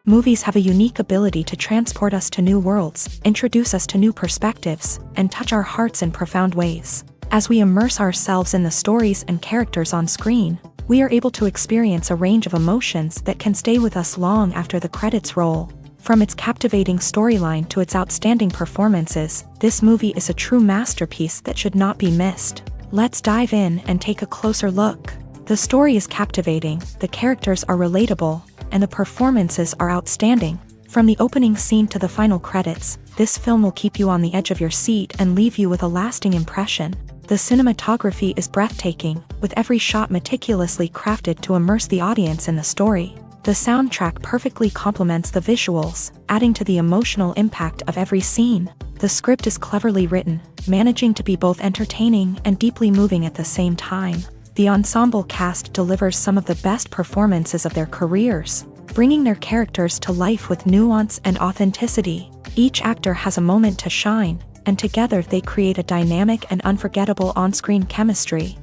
Movies have a unique ability to transport us to new worlds, introduce us to new perspectives, and touch our hearts in profound ways. As we immerse ourselves in the stories and characters on screen, we are able to experience a range of emotions that can stay with us long after the credits roll. From its captivating storyline to its outstanding performances, this movie is a true masterpiece that should not be missed. Let's dive in and take a closer look. The story is captivating, the characters are relatable, and the performances are outstanding. From the opening scene to the final credits, this film will keep you on the edge of your seat and leave you with a lasting impression. The cinematography is breathtaking, with every shot meticulously crafted to immerse the audience in the story. The soundtrack perfectly complements the visuals, adding to the emotional impact of every scene. The script is cleverly written, managing to be both entertaining and deeply moving at the same time. The ensemble cast delivers some of the best performances of their careers, bringing their characters to life with nuance and authenticity. Each actor has a moment to shine, and together they create a dynamic and unforgettable on-screen chemistry.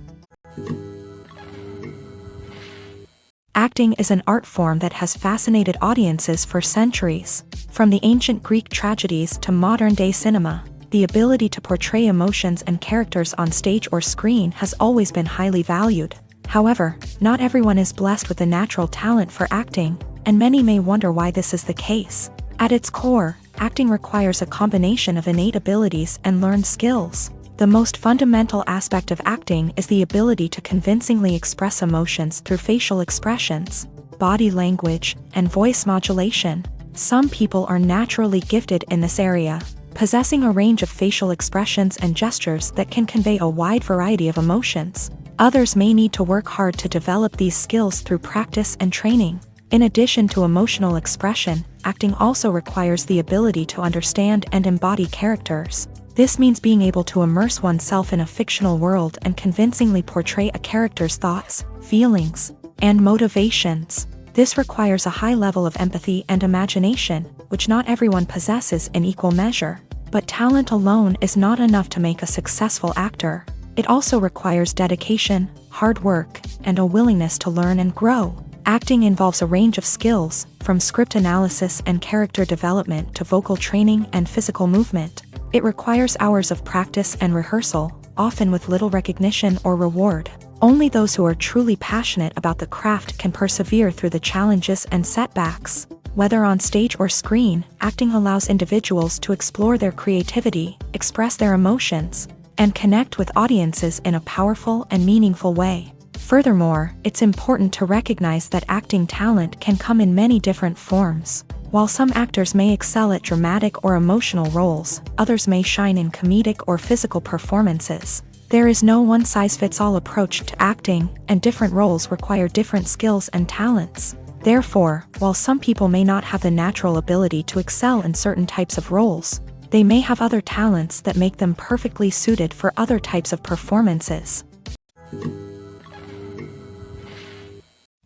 Acting is an art form that has fascinated audiences for centuries. From the ancient Greek tragedies to modern-day cinema, the ability to portray emotions and characters on stage or screen has always been highly valued. However, not everyone is blessed with a natural talent for acting, and many may wonder why this is the case. At its core, acting requires a combination of innate abilities and learned skills. The most fundamental aspect of acting is the ability to convincingly express emotions through facial expressions, body language, and voice modulation. Some people are naturally gifted in this area, possessing a range of facial expressions and gestures that can convey a wide variety of emotions. Others may need to work hard to develop these skills through practice and training. In addition to emotional expression, acting also requires the ability to understand and embody characters. This means being able to immerse oneself in a fictional world and convincingly portray a character's thoughts, feelings, and motivations. This requires a high level of empathy and imagination, which not everyone possesses in equal measure. But talent alone is not enough to make a successful actor. It also requires dedication, hard work, and a willingness to learn and grow. Acting involves a range of skills, from script analysis and character development to vocal training and physical movement. It requires hours of practice and rehearsal, often with little recognition or reward. Only those who are truly passionate about the craft can persevere through the challenges and setbacks. Whether on stage or screen, acting allows individuals to explore their creativity, express their emotions, and connect with audiences in a powerful and meaningful way. Furthermore, it's important to recognize that acting talent can come in many different forms. While some actors may excel at dramatic or emotional roles, others may shine in comedic or physical performances. There is no one-size-fits-all approach to acting, and different roles require different skills and talents. Therefore, while some people may not have the natural ability to excel in certain types of roles, they may have other talents that make them perfectly suited for other types of performances.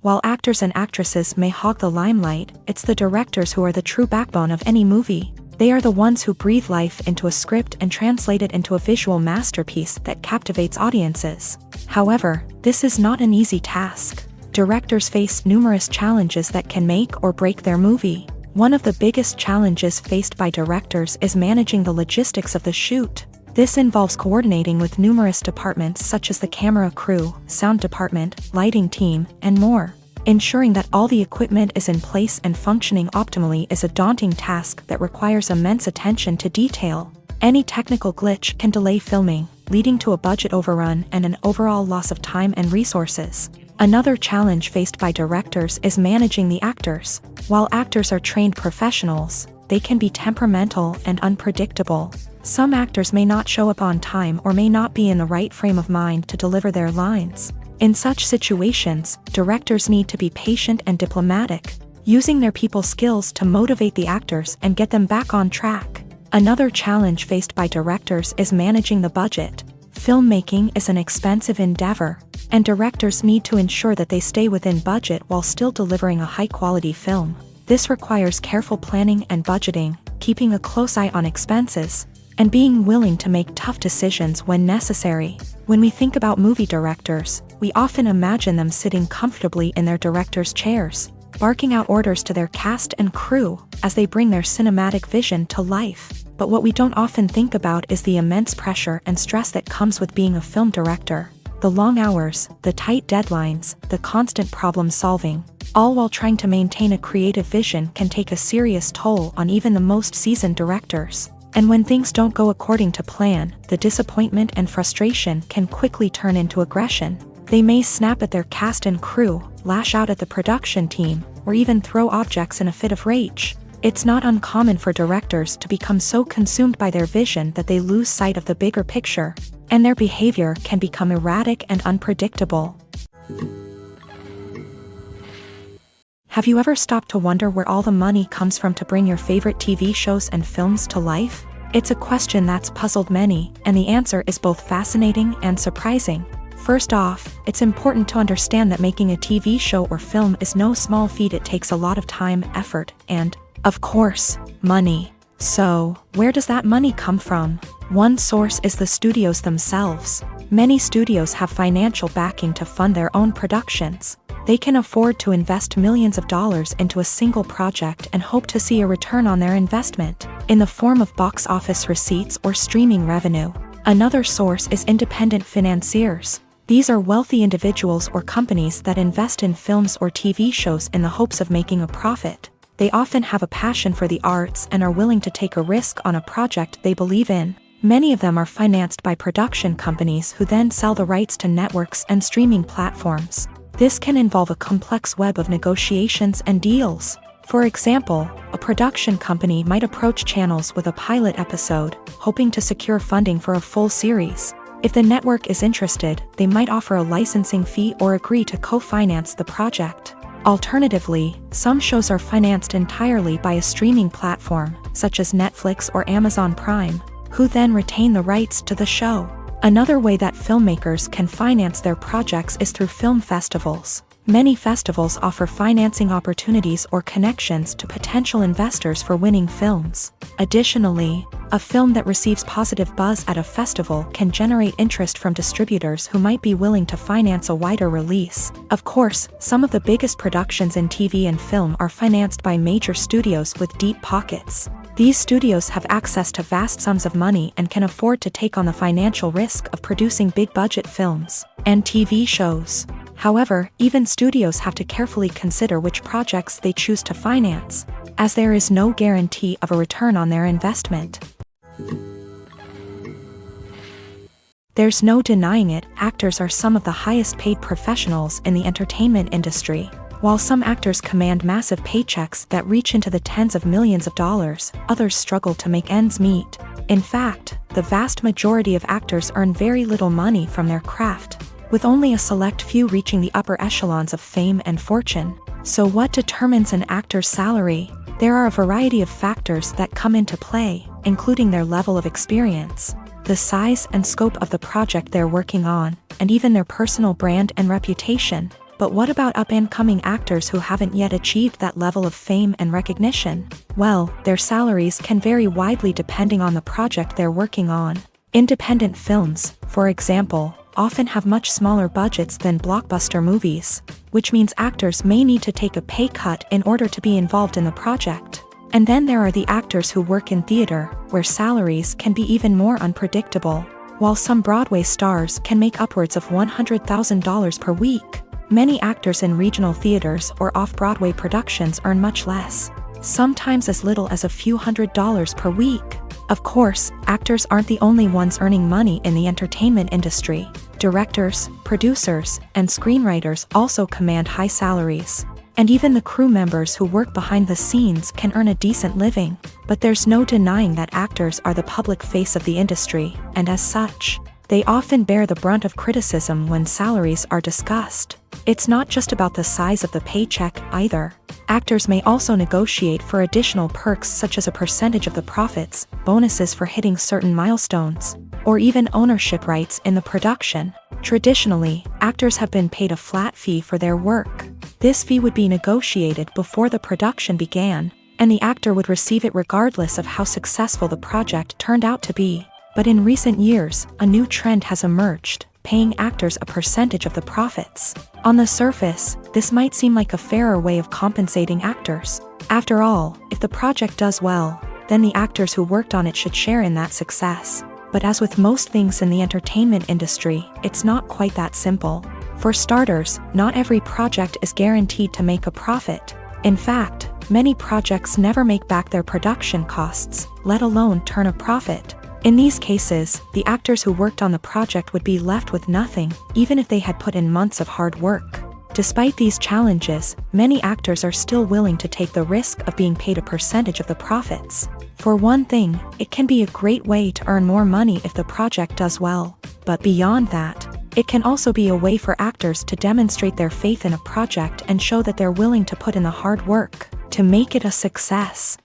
While actors and actresses may hog the limelight, it's the directors who are the true backbone of any movie. They are the ones who breathe life into a script and translate it into a visual masterpiece that captivates audiences. However, this is not an easy task. Directors face numerous challenges that can make or break their movie. One of the biggest challenges faced by directors is managing the logistics of the shoot. This involves coordinating with numerous departments such as the camera crew, sound department, lighting team, and more. Ensuring that all the equipment is in place and functioning optimally is a daunting task that requires immense attention to detail. Any technical glitch can delay filming, leading to a budget overrun and an overall loss of time and resources. Another challenge faced by directors is managing the actors. While actors are trained professionals, they can be temperamental and unpredictable. Some actors may not show up on time or may not be in the right frame of mind to deliver their lines. In such situations, directors need to be patient and diplomatic, using their people skills to motivate the actors and get them back on track. Another challenge faced by directors is managing the budget. Filmmaking is an expensive endeavor, and directors need to ensure that they stay within budget while still delivering a high-quality film. This requires careful planning and budgeting, keeping a close eye on expenses, and being willing to make tough decisions when necessary. When we think about movie directors, we often imagine them sitting comfortably in their director's chairs. barking out orders to their cast and crew as they bring their cinematic vision to life. But what we don't often think about is the immense pressure and stress that comes with being a film director. The long hours, the tight deadlines, the constant problem solving, all while trying to maintain a creative vision can take a serious toll on even the most seasoned directors. And when things don't go according to plan, the disappointment and frustration can quickly turn into aggression. They may snap at their cast and crew, lash out at the production team, or even throw objects in a fit of rage. It's not uncommon for directors to become so consumed by their vision that they lose sight of the bigger picture, and their behavior can become erratic and unpredictable. Have you ever stopped to wonder where all the money comes from to bring your favorite TV shows and films to life? It's a question that's puzzled many, and the answer is both fascinating and surprising. First off, it's important to understand that making a TV show or film is no small feat. It takes a lot of time, effort, and, of course, money. So, where does that money come from? One source is the studios themselves. Many studios have financial backing to fund their own productions. They can afford to invest millions of dollars into a single project and hope to see a return on their investment, in the form of box office receipts or streaming revenue. Another source is independent financiers. These are wealthy individuals or companies that invest in films or TV shows in the hopes of making a profit. They often have a passion for the arts and are willing to take a risk on a project they believe in. Many of them are financed by production companies who then sell the rights to networks and streaming platforms. This can involve a complex web of negotiations and deals. For example, a production company might approach channels with a pilot episode, hoping to secure funding for a full series. If the network is interested, they might offer a licensing fee or agree to co-finance the project. Alternatively, some shows are financed entirely by a streaming platform, such as Netflix or Amazon Prime, who then retain the rights to the show. Another way that filmmakers can finance their projects is through film festivals. Many festivals offer financing opportunities or connections to potential investors for winning films. Additionally, a film that receives positive buzz at a festival can generate interest from distributors who might be willing to finance a wider release. Of course, some of the biggest productions in TV and film are financed by major studios with deep pockets. These studios have access to vast sums of money and can afford to take on the financial risk of producing big-budget films and TV shows. However, even studios have to carefully consider which projects they choose to finance, as there is no guarantee of a return on their investment. There's no denying it, actors are some of the highest-paid professionals in the entertainment industry. While some actors command massive paychecks that reach into the tens of millions of dollars, others struggle to make ends meet. In fact, the vast majority of actors earn very little money from their craft, with only a select few reaching the upper echelons of fame and fortune. So what determines an actor's salary? There are a variety of factors that come into play, including their level of experience, the size and scope of the project they're working on, and even their personal brand and reputation. But what about up-and-coming actors who haven't yet achieved that level of fame and recognition? Well, their salaries can vary widely depending on the project they're working on. Independent films, for example, often have much smaller budgets than blockbuster movies, which means actors may need to take a pay cut in order to be involved in the project. And then there are the actors who work in theater, where salaries can be even more unpredictable. While some Broadway stars can make upwards of $100,000 per week, many actors in regional theaters or off-Broadway productions earn much less, sometimes as little as a few $100s per week. Of course, actors aren't the only ones earning money in the entertainment industry. Directors, producers, and screenwriters also command high salaries. And even the crew members who work behind the scenes can earn a decent living. But there's no denying that actors are the public face of the industry, and as such, they often bear the brunt of criticism when salaries are discussed. It's not just about the size of the paycheck, either. Actors may also negotiate for additional perks such as a percentage of the profits, bonuses for hitting certain milestones, or even ownership rights in the production. Traditionally, actors have been paid a flat fee for their work. This fee would be negotiated before the production began, and the actor would receive it regardless of how successful the project turned out to be. But in recent years, a new trend has emerged. paying actors a percentage of the profits. On the surface, this might seem like a fairer way of compensating actors. After all, if the project does well, then the actors who worked on it should share in that success. But as with most things in the entertainment industry, it's not quite that simple. For starters, not every project is guaranteed to make a profit. In fact, many projects never make back their production costs, let alone turn a profit. In these cases, the actors who worked on the project would be left with nothing, even if they had put in months of hard work. Despite these challenges, many actors are still willing to take the risk of being paid a percentage of the profits. For one thing, it can be a great way to earn more money if the project does well. But beyond that, it can also be a way for actors to demonstrate their faith in a project and show that they're willing to put in the hard work to make it a success.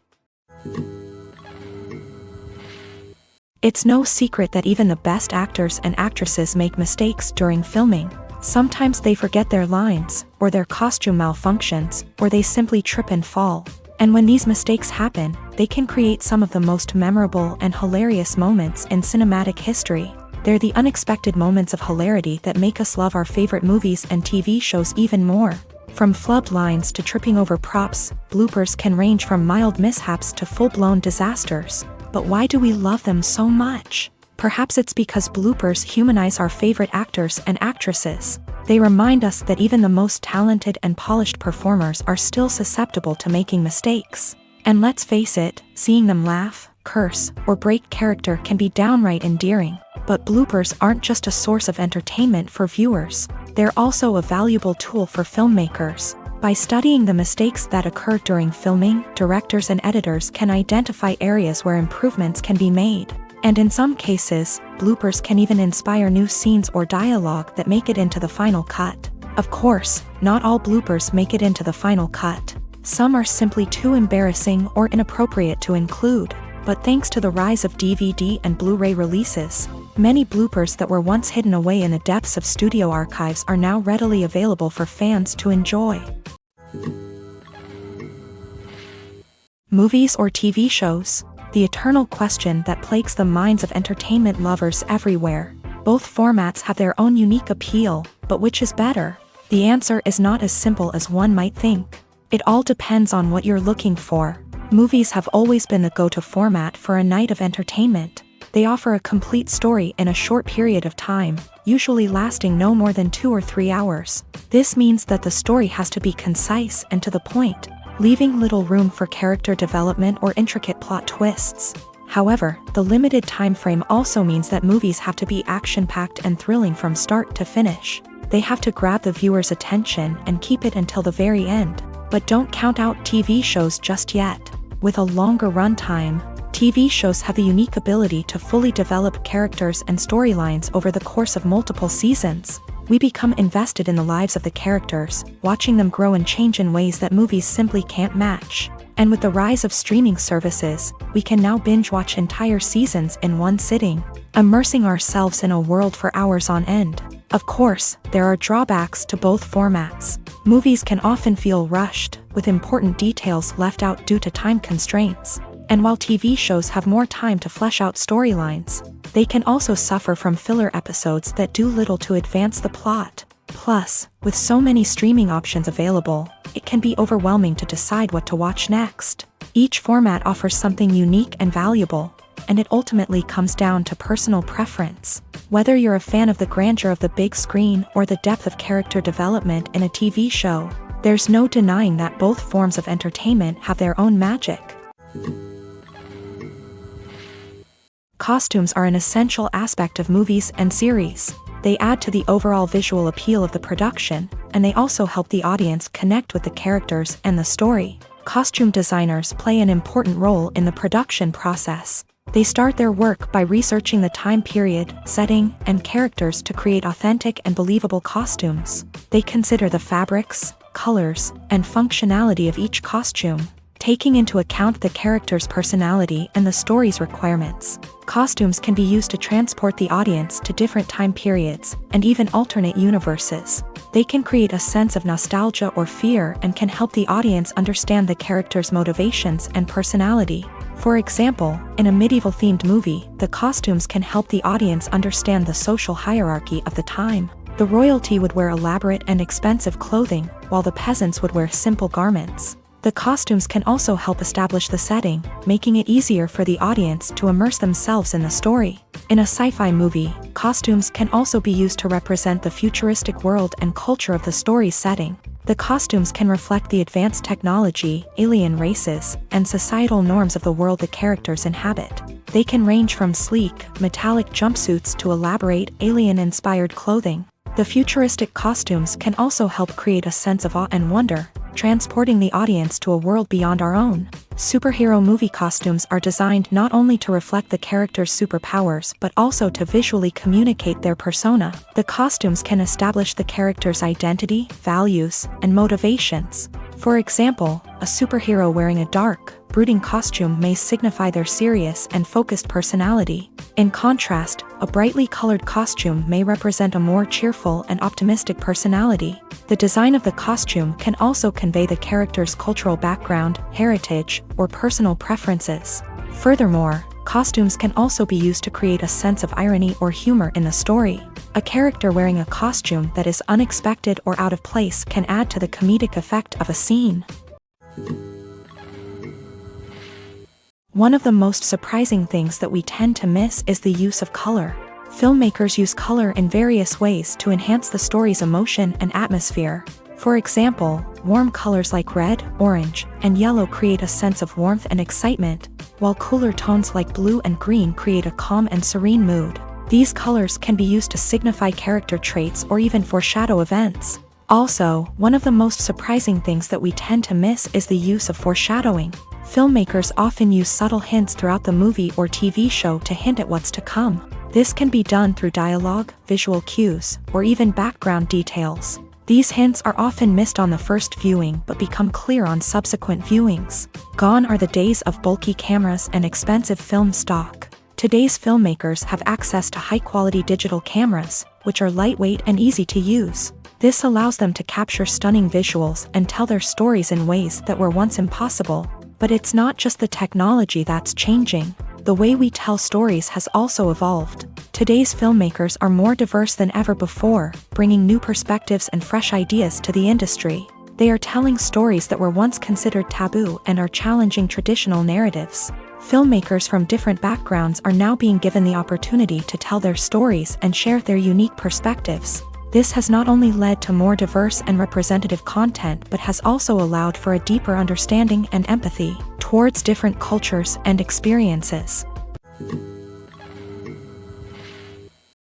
It's no secret that even the best actors and actresses make mistakes during filming. Sometimes they forget their lines, or their costume malfunctions, or they simply trip and fall. And when these mistakes happen, they can create some of the most memorable and hilarious moments in cinematic history. They're the unexpected moments of hilarity that make us love our favorite movies and TV shows even more. From flubbed lines to tripping over props, bloopers can range from mild mishaps to full-blown disasters. But why do we love them so much? Perhaps it's because bloopers humanize our favorite actors and actresses. They remind us that even the most talented and polished performers are still susceptible to making mistakes. And let's face it, seeing them laugh, curse, or break character can be downright endearing. But bloopers aren't just a source of entertainment for viewers. They're also a valuable tool for filmmakers. By studying the mistakes that occur during filming, directors and editors can identify areas where improvements can be made. And in some cases, bloopers can even inspire new scenes or dialogue that make it into the final cut. Of course, not all bloopers make it into the final cut. Some are simply too embarrassing or inappropriate to include. But thanks to the rise of DVD and Blu-ray releases, many bloopers that were once hidden away in the depths of studio archives are now readily available for fans to enjoy. Movies or TV shows? The eternal question that plagues the minds of entertainment lovers everywhere. Both formats have their own unique appeal, but which is better? The answer is not as simple as one might think. It all depends on what you're looking for. Movies have always been the go-to format for a night of entertainment. They offer a complete story in a short period of time, usually lasting no more than 2 or 3 hours. This means that the story has to be concise and to the point, leaving little room for character development or intricate plot twists. However, the limited time frame also means that movies have to be action-packed and thrilling from start to finish. They have to grab the viewer's attention and keep it until the very end. But don't count out TV shows just yet. With a longer runtime, TV shows have the unique ability to fully develop characters and storylines over the course of multiple seasons. We become invested in the lives of the characters, watching them grow and change in ways that movies simply can't match. And with the rise of streaming services, we can now binge-watch entire seasons in one sitting, immersing ourselves in a world for hours on end. Of course, there are drawbacks to both formats. Movies can often feel rushed, with important details left out due to time constraints. And while TV shows have more time to flesh out storylines, they can also suffer from filler episodes that do little to advance the plot. Plus, with so many streaming options available, it can be overwhelming to decide what to watch next. Each format offers something unique and valuable, and it ultimately comes down to personal preference. Whether you're a fan of the grandeur of the big screen or the depth of character development in a TV show, there's no denying that both forms of entertainment have their own magic. Costumes are an essential aspect of movies and series. They add to the overall visual appeal of the production, and they also help the audience connect with the characters and the story. Costume designers play an important role in the production process. They start their work by researching the time period, setting, and characters to create authentic and believable costumes. They consider the fabrics, colors, and functionality of each costume, taking into account the character's personality and the story's requirements. Costumes can be used to transport the audience to different time periods, and even alternate universes. They can create a sense of nostalgia or fear and can help the audience understand the character's motivations and personality. For example, in a medieval-themed movie, the costumes can help the audience understand the social hierarchy of the time. The royalty would wear elaborate and expensive clothing, while the peasants would wear simple garments. The costumes can also help establish the setting, making it easier for the audience to immerse themselves in the story. In a sci-fi movie, costumes can also be used to represent the futuristic world and culture of the story's setting. The costumes can reflect the advanced technology, alien races, and societal norms of the world the characters inhabit. They can range from sleek, metallic jumpsuits to elaborate, alien-inspired clothing. The futuristic costumes can also help create a sense of awe and wonder, transporting the audience to a world beyond our own. Superhero movie costumes are designed not only to reflect the character's superpowers but also to visually communicate their persona. The costumes can establish the character's identity, values, and motivations. For example, a superhero wearing a dark, brooding costume may signify their serious and focused personality. In contrast, a brightly colored costume may represent a more cheerful and optimistic personality. The design of the costume can also convey the character's cultural background, heritage, or personal preferences. Furthermore, costumes can also be used to create a sense of irony or humor in the story. A character wearing a costume that is unexpected or out of place can add to the comedic effect of a scene. One of the most surprising things that we tend to miss is the use of color. Filmmakers use color in various ways to enhance the story's emotion and atmosphere. For example, warm colors like red, orange, and yellow create a sense of warmth and excitement, while cooler tones like blue and green create a calm and serene mood. These colors can be used to signify character traits or even foreshadow events. Also, one of the most surprising things that we tend to miss is the use of foreshadowing. Filmmakers often use subtle hints throughout the movie or TV show to hint at what's to come. This can be done through dialogue, visual cues, or even background details. These hints are often missed on the first viewing but become clear on subsequent viewings. Gone are the days of bulky cameras and expensive film stock. Today's filmmakers have access to high-quality digital cameras, which are lightweight and easy to use. This allows them to capture stunning visuals and tell their stories in ways that were once impossible. But it's not just the technology that's changing. The way we tell stories has also evolved. Today's filmmakers are more diverse than ever before, bringing new perspectives and fresh ideas to the industry. They are telling stories that were once considered taboo and are challenging traditional narratives. Filmmakers from different backgrounds are now being given the opportunity to tell their stories and share their unique perspectives. This has not only led to more diverse and representative content but has also allowed for a deeper understanding and empathy towards different cultures and experiences.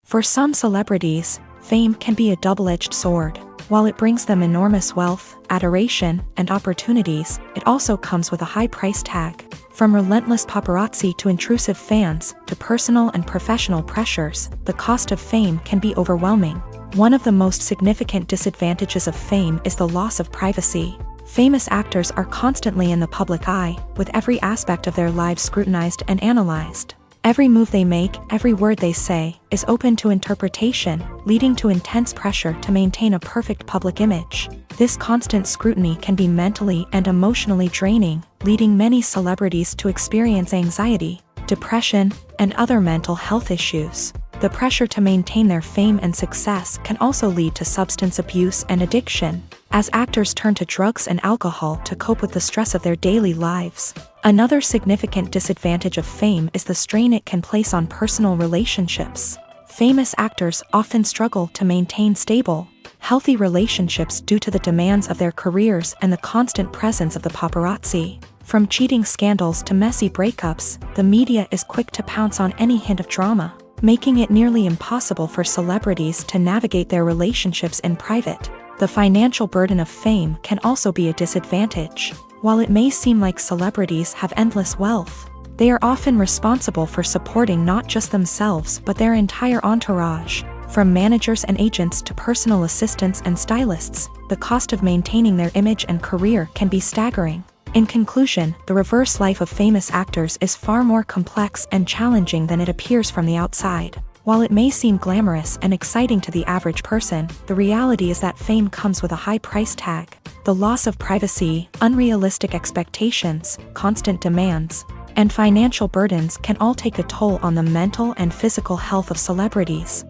For some celebrities, fame can be a double-edged sword. While it brings them enormous wealth, adoration, and opportunities, it also comes with a high price tag. From relentless paparazzi to intrusive fans, to personal and professional pressures, the cost of fame can be overwhelming. One of the most significant disadvantages of fame is the loss of privacy. Famous actors are constantly in the public eye, with every aspect of their lives scrutinized and analyzed. Every move they make, every word they say, is open to interpretation, leading to intense pressure to maintain a perfect public image. This constant scrutiny can be mentally and emotionally draining, leading many celebrities to experience anxiety, depression, and other mental health issues. The pressure to maintain their fame and success can also lead to substance abuse and addiction, as actors turn to drugs and alcohol to cope with the stress of their daily lives. Another significant disadvantage of fame is the strain it can place on personal relationships. Famous actors often struggle to maintain stable, healthy relationships due to the demands of their careers and the constant presence of the paparazzi. From cheating scandals to messy breakups, the media is quick to pounce on any hint of drama, making it nearly impossible for celebrities to navigate their relationships in private. The financial burden of fame can also be a disadvantage. While it may seem like celebrities have endless wealth, they are often responsible for supporting not just themselves but their entire entourage. From managers and agents to personal assistants and stylists, the cost of maintaining their image and career can be staggering. In conclusion, the reverse life of famous actors is far more complex and challenging than it appears from the outside. While it may seem glamorous and exciting to the average person, the reality is that fame comes with a high price tag. The loss of privacy, unrealistic expectations, constant demands, and financial burdens can all take a toll on the mental and physical health of celebrities.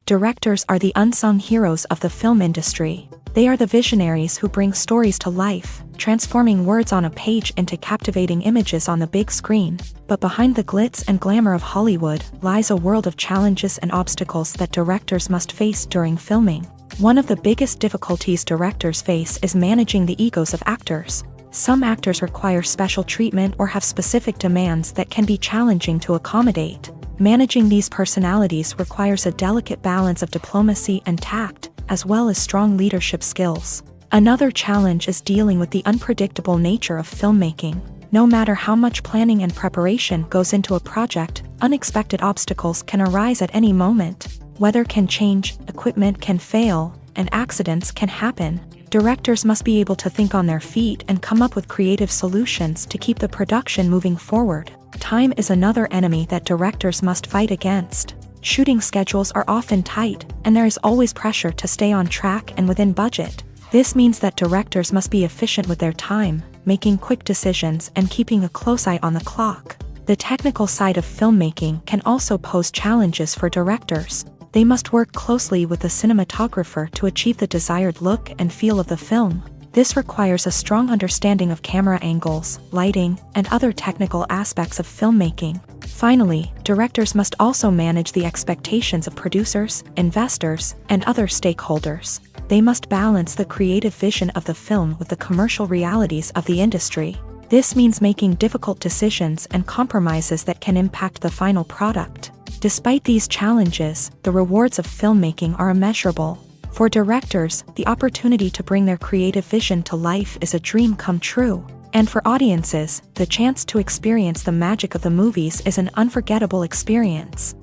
Directors are the unsung heroes of the film industry. They are the visionaries who bring stories to life, transforming words on a page into captivating images on the big screen. But behind the glitz and glamour of Hollywood lies a world of challenges and obstacles that directors must face during filming. One of the biggest difficulties directors face is managing the egos of actors. Some actors require special treatment or have specific demands that can be challenging to accommodate. Managing these personalities requires a delicate balance of diplomacy and tact, as well as strong leadership skills. Another challenge is dealing with the unpredictable nature of filmmaking. No matter how much planning and preparation goes into a project, unexpected obstacles can arise at any moment. Weather can change, equipment can fail, and accidents can happen. Directors must be able to think on their feet and come up with creative solutions to keep the production moving forward. Time is another enemy that directors must fight against. Shooting schedules are often tight, and there is always pressure to stay on track and within budget. This means that directors must be efficient with their time, making quick decisions and keeping a close eye on the clock. The technical side of filmmaking can also pose challenges for directors. They must work closely with the cinematographer to achieve the desired look and feel of the film. This requires a strong understanding of camera angles, lighting, and other technical aspects of filmmaking. Finally, directors must also manage the expectations of producers, investors, and other stakeholders. They must balance the creative vision of the film with the commercial realities of the industry. This means making difficult decisions and compromises that can impact the final product. Despite these challenges, the rewards of filmmaking are immeasurable. For directors, the opportunity to bring their creative vision to life is a dream come true. And for audiences, the chance to experience the magic of the movies is an unforgettable experience.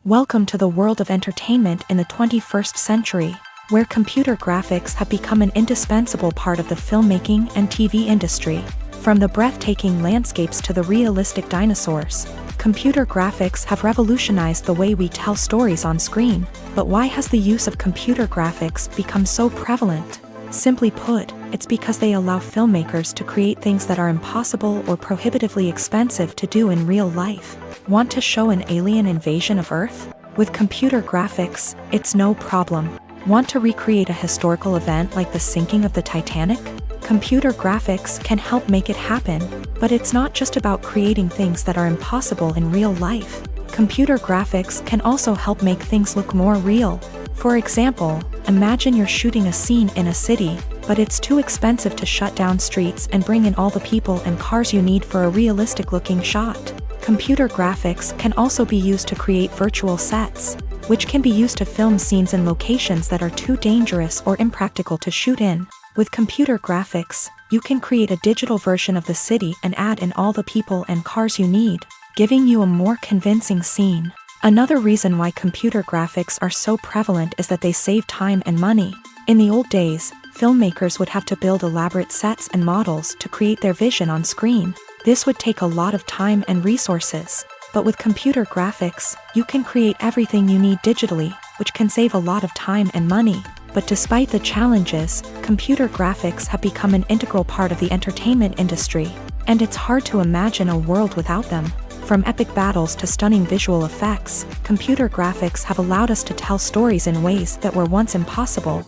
Welcome to the world of entertainment in the 21st century, where computer graphics have become an indispensable part of the filmmaking and TV industry. From the breathtaking landscapes to the realistic dinosaurs, computer graphics have revolutionized the way we tell stories on screen. But why has the use of computer graphics become so prevalent? Simply put, it's because they allow filmmakers to create things that are impossible or prohibitively expensive to do in real life. Want to show an alien invasion of Earth? With computer graphics, it's no problem. Want to recreate a historical event like the sinking of the Titanic? Computer graphics can help make it happen, but it's not just about creating things that are impossible in real life. Computer graphics can also help make things look more real. For example, imagine you're shooting a scene in a city, but it's too expensive to shut down streets and bring in all the people and cars you need for a realistic-looking shot. Computer graphics can also be used to create virtual sets, which can be used to film scenes in locations that are too dangerous or impractical to shoot in. With computer graphics, you can create a digital version of the city and add in all the people and cars you need, giving you a more convincing scene. Another reason why computer graphics are so prevalent is that they save time and money. In the old days, filmmakers would have to build elaborate sets and models to create their vision on screen. This would take a lot of time and resources. But with computer graphics, you can create everything you need digitally, which can save a lot of time and money. But despite the challenges, computer graphics have become an integral part of the entertainment industry, and it's hard to imagine a world without them. From epic battles to stunning visual effects, computer graphics have allowed us to tell stories in ways that were once impossible.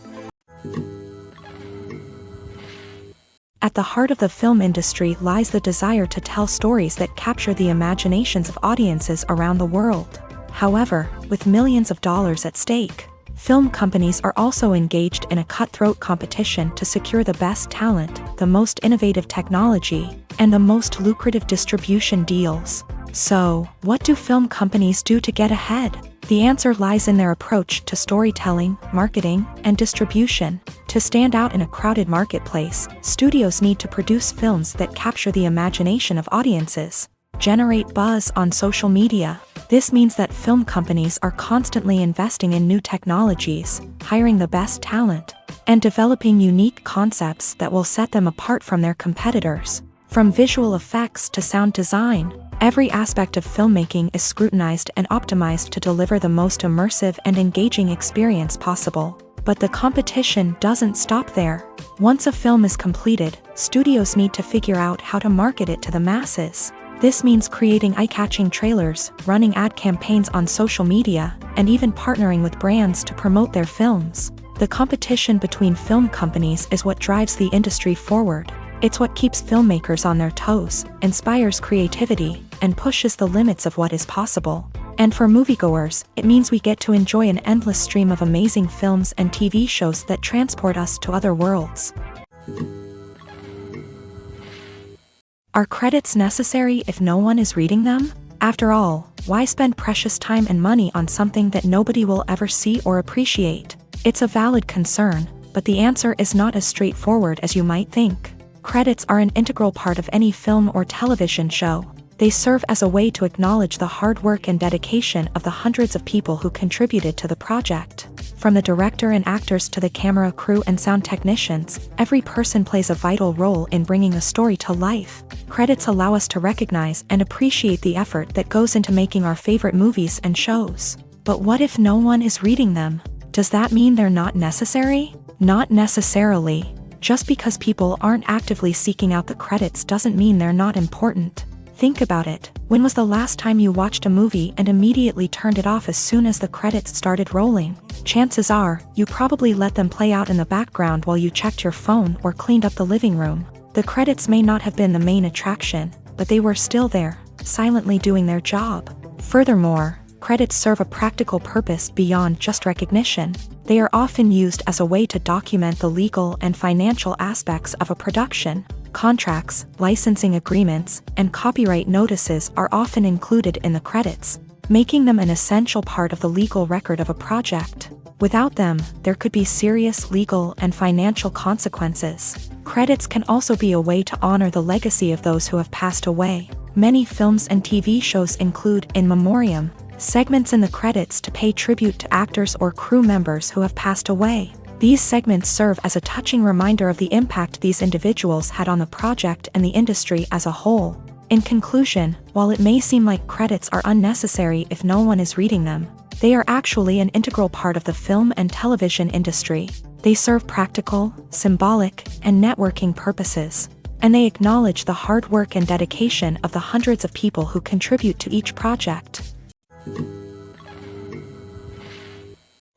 At the heart of the film industry lies the desire to tell stories that capture the imaginations of audiences around the world. However, with millions of dollars at stake, film companies are also engaged in a cutthroat competition to secure the best talent, the most innovative technology, and the most lucrative distribution deals. So, what do film companies do to get ahead? The answer lies in their approach to storytelling, marketing, and distribution. To stand out in a crowded marketplace, studios need to produce films that capture the imagination of audiences, generate buzz on social media, This means that film companies are constantly investing in new technologies, hiring the best talent, and developing unique concepts that will set them apart from their competitors. From visual effects to sound design, every aspect of filmmaking is scrutinized and optimized to deliver the most immersive and engaging experience possible. But the competition doesn't stop there. Once a film is completed, studios need to figure out how to market it to the masses. This means creating eye-catching trailers, running ad campaigns on social media, and even partnering with brands to promote their films. The competition between film companies is what drives the industry forward. It's what keeps filmmakers on their toes, inspires creativity, and pushes the limits of what is possible. And for moviegoers, it means we get to enjoy an endless stream of amazing films and TV shows that transport us to other worlds. Are credits necessary if no one is reading them? After all, why spend precious time and money on something that nobody will ever see or appreciate? It's a valid concern, but the answer is not as straightforward as you might think. Credits are an integral part of any film or television show. They serve as a way to acknowledge the hard work and dedication of the hundreds of people who contributed to the project. From the director and actors to the camera crew and sound technicians, every person plays a vital role in bringing a story to life. Credits allow us to recognize and appreciate the effort that goes into making our favorite movies and shows. But what if no one is reading them? Does that mean they're not necessary? Not necessarily. Just because people aren't actively seeking out the credits doesn't mean they're not important. Think about it. When was the last time you watched a movie and immediately turned it off as soon as the credits started rolling? Chances are, you probably let them play out in the background while you checked your phone or cleaned up the living room. The credits may not have been the main attraction, but they were still there, silently doing their job. Furthermore, credits serve a practical purpose beyond just recognition. They are often used as a way to document the legal and financial aspects of a production. Contracts, licensing agreements, and copyright notices are often included in the credits, making them an essential part of the legal record of a project. Without them, there could be serious legal and financial consequences. Credits can also be a way to honor the legacy of those who have passed away. Many films and TV shows include in memoriam segments in the credits to pay tribute to actors or crew members who have passed away. These segments serve as a touching reminder of the impact these individuals had on the project and the industry as a whole. In conclusion, while it may seem like credits are unnecessary if no one is reading them, they are actually an integral part of the film and television industry. They serve practical, symbolic, and networking purposes, and they acknowledge the hard work and dedication of the hundreds of people who contribute to each project.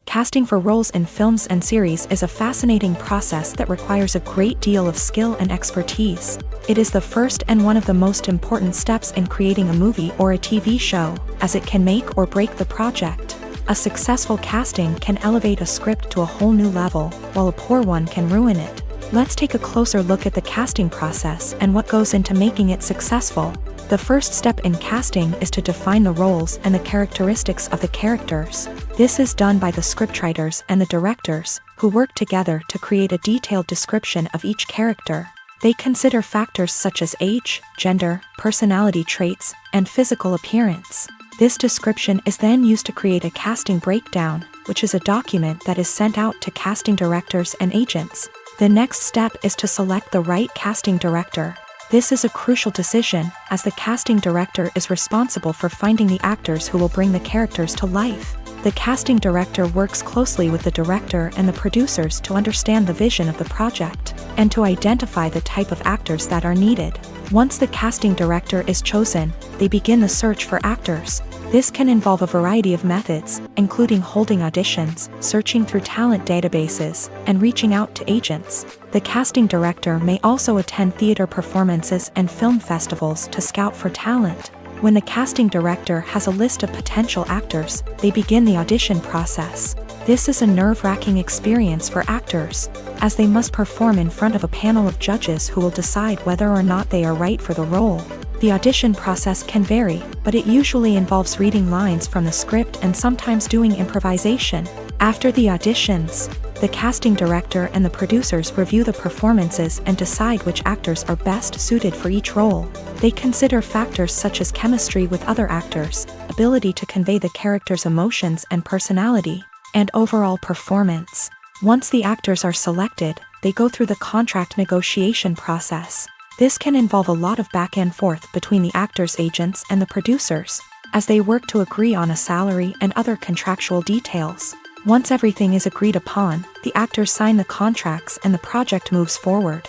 Casting for roles in films and series is a fascinating process that requires a great deal of skill and expertise. It is the first and one of the most important steps in creating a movie or a TV show, as it can make or break the project. A successful casting can elevate a script to a whole new level, while a poor one can ruin it. Let's take a closer look at the casting process and what goes into making it successful. The first step in casting is to define the roles and the characteristics of the characters. This is done by the scriptwriters and the directors, who work together to create a detailed description of each character. They consider factors such as age, gender, personality traits, and physical appearance. This description is then used to create a casting breakdown, which is a document that is sent out to casting directors and agents. The next step is to select the right casting director. This is a crucial decision, as the casting director is responsible for finding the actors who will bring the characters to life. The casting director works closely with the director and the producers to understand the vision of the project, and to identify the type of actors that are needed. Once the casting director is chosen, they begin the search for actors. This can involve a variety of methods, including holding auditions, searching through talent databases, and reaching out to agents. The casting director may also attend theater performances and film festivals to scout for talent. When the casting director has a list of potential actors, they begin the audition process. This is a nerve-wracking experience for actors, as they must perform in front of a panel of judges who will decide whether or not they are right for the role. The audition process can vary, but it usually involves reading lines from the script and sometimes doing improvisation. After the auditions, The casting director and the producers review the performances and decide which actors are best suited for each role. They consider factors such as chemistry with other actors, ability to convey the character's emotions and personality, and overall performance. Once the actors are selected, they go through the contract negotiation process. This can involve a lot of back and forth between the actors' agents and the producers, as they work to agree on a salary and other contractual details. Once everything is agreed upon, the actors sign the contracts and the project moves forward.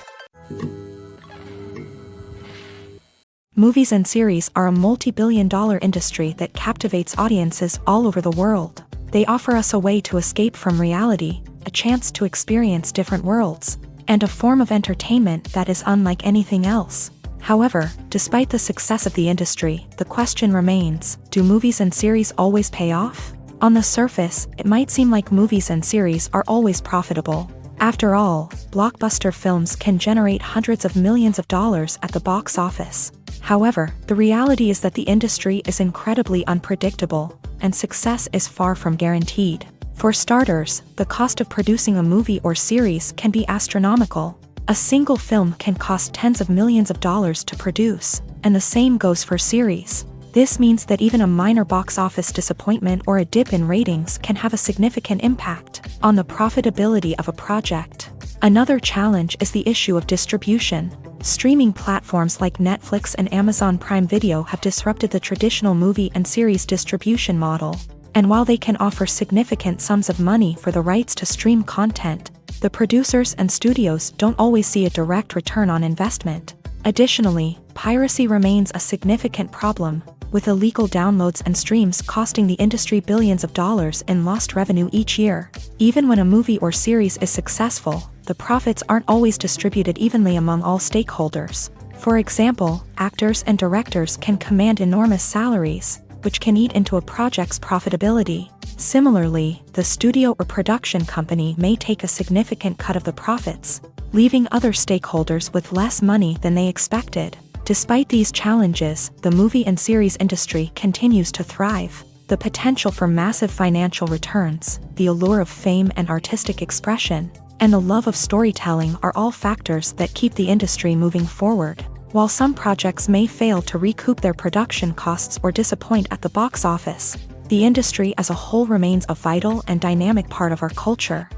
Movies and series are a multi-billion-dollar industry that captivates audiences all over the world. They offer us a way to escape from reality, a chance to experience different worlds, and a form of entertainment that is unlike anything else. However, despite the success of the industry, the question remains, do movies and series always pay off? On the surface, it might seem like movies and series are always profitable. After all, blockbuster films can generate hundreds of millions of dollars at the box office. However, the reality is that the industry is incredibly unpredictable, and success is far from guaranteed. For starters, the cost of producing a movie or series can be astronomical. A single film can cost tens of millions of dollars to produce, and the same goes for series. This means that even a minor box office disappointment or a dip in ratings can have a significant impact on the profitability of a project. Another challenge is the issue of distribution. Streaming platforms like Netflix and Amazon Prime Video have disrupted the traditional movie and series distribution model. And while they can offer significant sums of money for the rights to stream content, the producers and studios don't always see a direct return on investment. Additionally, piracy remains a significant problem, with illegal downloads and streams costing the industry billions of dollars in lost revenue each year. Even when a movie or series is successful, the profits aren't always distributed evenly among all stakeholders. For example, actors and directors can command enormous salaries, which can eat into a project's profitability. Similarly, the studio or production company may take a significant cut of the profits, leaving other stakeholders with less money than they expected. Despite these challenges, the movie and series industry continues to thrive. The potential for massive financial returns, the allure of fame and artistic expression, and the love of storytelling are all factors that keep the industry moving forward. While some projects may fail to recoup their production costs or disappoint at the box office, the industry as a whole remains a vital and dynamic part of our culture.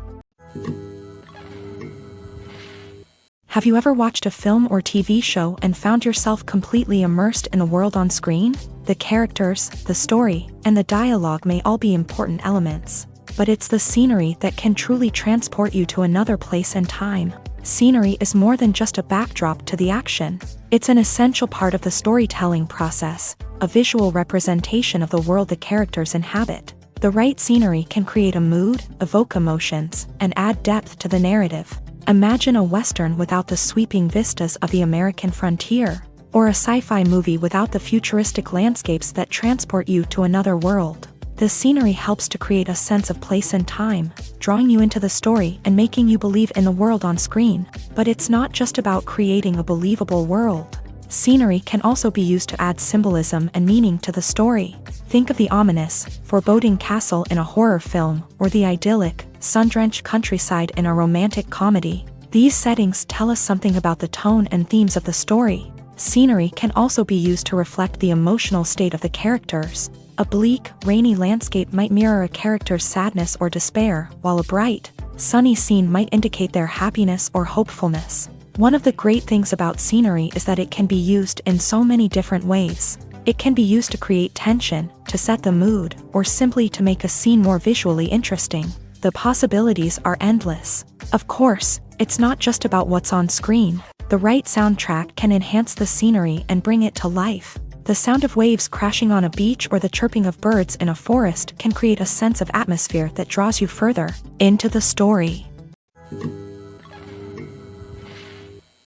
Have you ever watched a film or TV show and found yourself completely immersed in the world on screen? The characters, the story, and the dialogue may all be important elements, but it's the scenery that can truly transport you to another place and time. Scenery is more than just a backdrop to the action. It's an essential part of the storytelling process, a visual representation of the world the characters inhabit. The right scenery can create a mood, evoke emotions, and add depth to the narrative. Imagine a Western without the sweeping vistas of the American frontier, or a sci-fi movie without the futuristic landscapes that transport you to another world. The scenery helps to create a sense of place and time, drawing you into the story and making you believe in the world on screen. But it's not just about creating a believable world. Scenery can also be used to add symbolism and meaning to the story. Think of the ominous, foreboding castle in a horror film, or the idyllic, sun-drenched countryside in a romantic comedy. These settings tell us something about the tone and themes of the story. Scenery can also be used to reflect the emotional state of the characters. A bleak, rainy landscape might mirror a character's sadness or despair, while a bright, sunny scene might indicate their happiness or hopefulness. One of the great things about scenery is that it can be used in so many different ways. It can be used to create tension, to set the mood, or simply to make a scene more visually interesting. The possibilities are endless. Of course, it's not just about what's on screen. The right soundtrack can enhance the scenery and bring it to life. The sound of waves crashing on a beach or the chirping of birds in a forest can create a sense of atmosphere that draws you further into the story.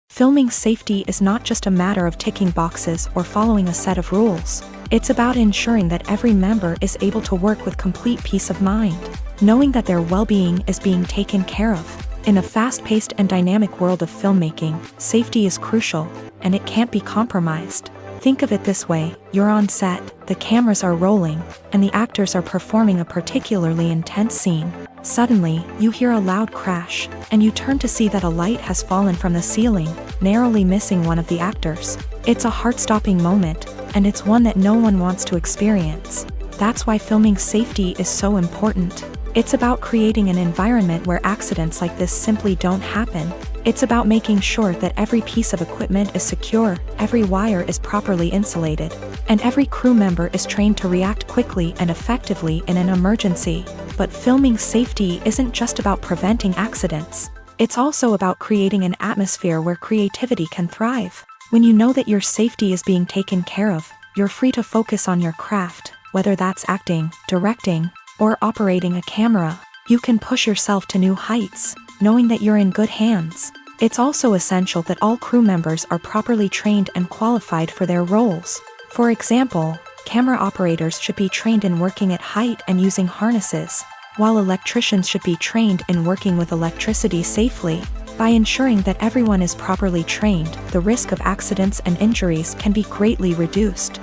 Filming safety is not just a matter of ticking boxes or following a set of rules. It's about ensuring that every member is able to work with complete peace of mind, knowing that their well-being is being taken care of. In a fast-paced and dynamic world of filmmaking, safety is crucial, and it can't be compromised. Think of it this way: you're on set, the cameras are rolling, and the actors are performing a particularly intense scene. Suddenly, you hear a loud crash, and you turn to see that a light has fallen from the ceiling, narrowly missing one of the actors. It's a heart-stopping moment, and it's one that no one wants to experience. That's why filming safety is so important. It's about creating an environment where accidents like this simply don't happen. It's about making sure that every piece of equipment is secure, every wire is properly insulated, and every crew member is trained to react quickly and effectively in an emergency. But filming safety isn't just about preventing accidents. It's also about creating an atmosphere where creativity can thrive. When you know that your safety is being taken care of, you're free to focus on your craft, whether that's acting, directing, or operating a camera. You can push yourself to new heights, knowing that you're in good hands. It's also essential that all crew members are properly trained and qualified for their roles. For example, camera operators should be trained in working at height and using harnesses, while electricians should be trained in working with electricity safely. By ensuring that everyone is properly trained, the risk of accidents and injuries can be greatly reduced.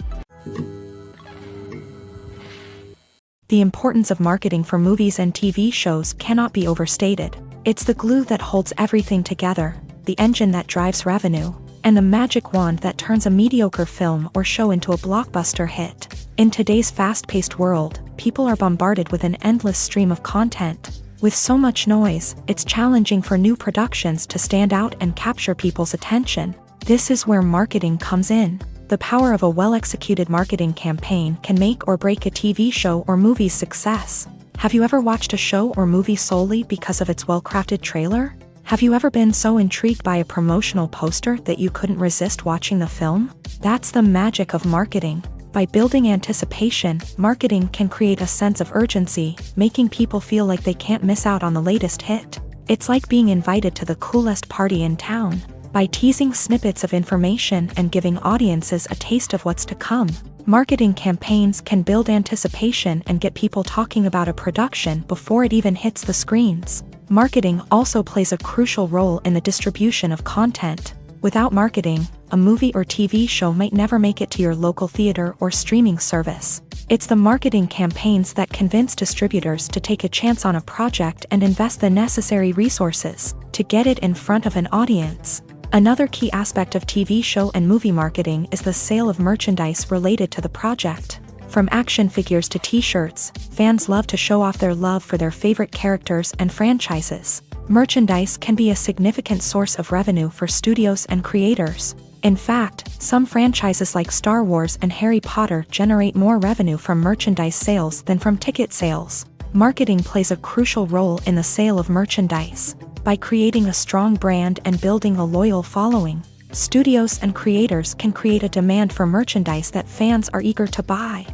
The importance of marketing for movies and TV shows cannot be overstated. It's the glue that holds everything together, the engine that drives revenue, and the magic wand that turns a mediocre film or show into a blockbuster hit. In today's fast-paced world, people are bombarded with an endless stream of content. With so much noise, it's challenging for new productions to stand out and capture people's attention. This is where marketing comes in. The power of a well-executed marketing campaign can make or break a TV show or movie's success. Have you ever watched a show or movie solely because of its well-crafted trailer? Have you ever been so intrigued by a promotional poster that you couldn't resist watching the film? That's the magic of marketing. By building anticipation, marketing can create a sense of urgency, making people feel like they can't miss out on the latest hit. It's like being invited to the coolest party in town. By teasing snippets of information and giving audiences a taste of what's to come, marketing campaigns can build anticipation and get people talking about a production before it even hits the screens. Marketing also plays a crucial role in the distribution of content. Without marketing, a movie or TV show might never make it to your local theater or streaming service. It's the marketing campaigns that convince distributors to take a chance on a project and invest the necessary resources to get it in front of an audience. Another key aspect of TV show and movie marketing is the sale of merchandise related to the project. From action figures to t-shirts, fans love to show off their love for their favorite characters and franchises. Merchandise can be a significant source of revenue for studios and creators. In fact, some franchises like Star Wars and Harry Potter generate more revenue from merchandise sales than from ticket sales. Marketing plays a crucial role in the sale of merchandise. By creating a strong brand and building a loyal following, studios and creators can create a demand for merchandise that fans are eager to buy.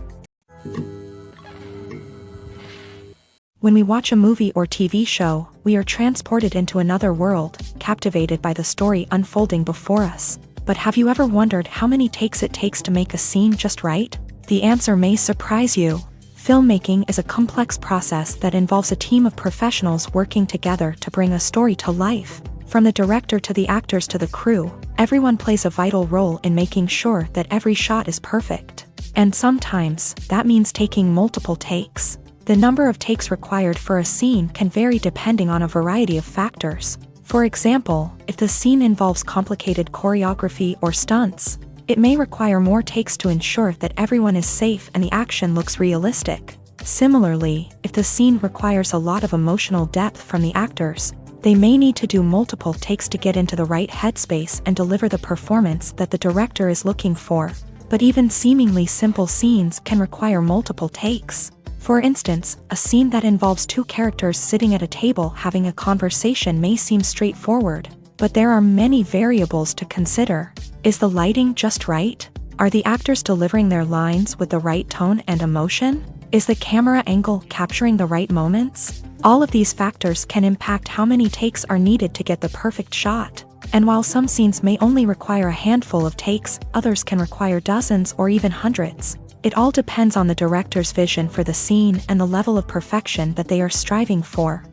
When we watch a movie or TV show, we are transported into another world, captivated by the story unfolding before us. But have you ever wondered how many takes it takes to make a scene just right? The answer may surprise you. Filmmaking is a complex process that involves a team of professionals working together to bring a story to life. From the director to the actors to the crew, everyone plays a vital role in making sure that every shot is perfect. And sometimes, that means taking multiple takes. The number of takes required for a scene can vary depending on a variety of factors. For example, if the scene involves complicated choreography or stunts, it may require more takes to ensure that everyone is safe and the action looks realistic. Similarly, if the scene requires a lot of emotional depth from the actors, they may need to do multiple takes to get into the right headspace and deliver the performance that the director is looking for. But even seemingly simple scenes can require multiple takes. For instance, a scene that involves two characters sitting at a table having a conversation may seem straightforward, but there are many variables to consider. Is the lighting just right? Are the actors delivering their lines with the right tone and emotion? Is the camera angle capturing the right moments? All of these factors can impact how many takes are needed to get the perfect shot. And while some scenes may only require a handful of takes, others can require dozens or even hundreds. It all depends on the director's vision for the scene and the level of perfection that they are striving for.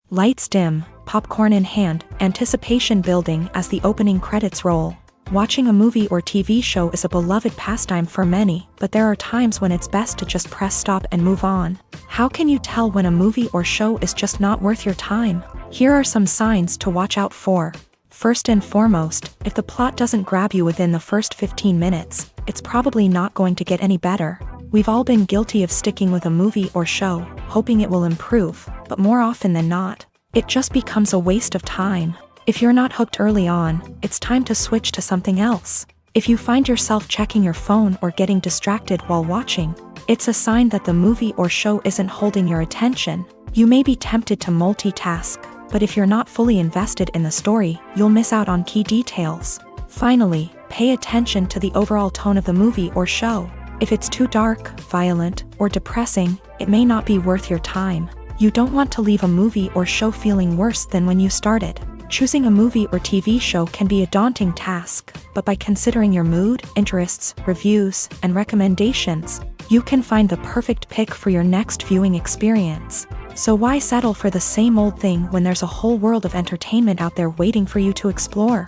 Lights dim, popcorn in hand, anticipation building as the opening credits roll. Watching a movie or TV show is a beloved pastime for many, but there are times when it's best to just press stop and move on. How can you tell when a movie or show is just not worth your time? Here are some signs to watch out for. First and foremost, if the plot doesn't grab you within the first 15 minutes, it's probably not going to get any better. We've all been guilty of sticking with a movie or show, hoping it will improve, but more often than not, it just becomes a waste of time. If you're not hooked early on, it's time to switch to something else. If you find yourself checking your phone or getting distracted while watching, it's a sign that the movie or show isn't holding your attention. You may be tempted to multitask, but if you're not fully invested in the story, you'll miss out on key details. Finally, pay attention to the overall tone of the movie or show. If it's too dark, violent, or depressing, it may not be worth your time. You don't want to leave a movie or show feeling worse than when you started. Choosing a movie or TV show can be a daunting task, but by considering your mood, interests, reviews, and recommendations, you can find the perfect pick for your next viewing experience. So why settle for the same old thing when there's a whole world of entertainment out there waiting for you to explore?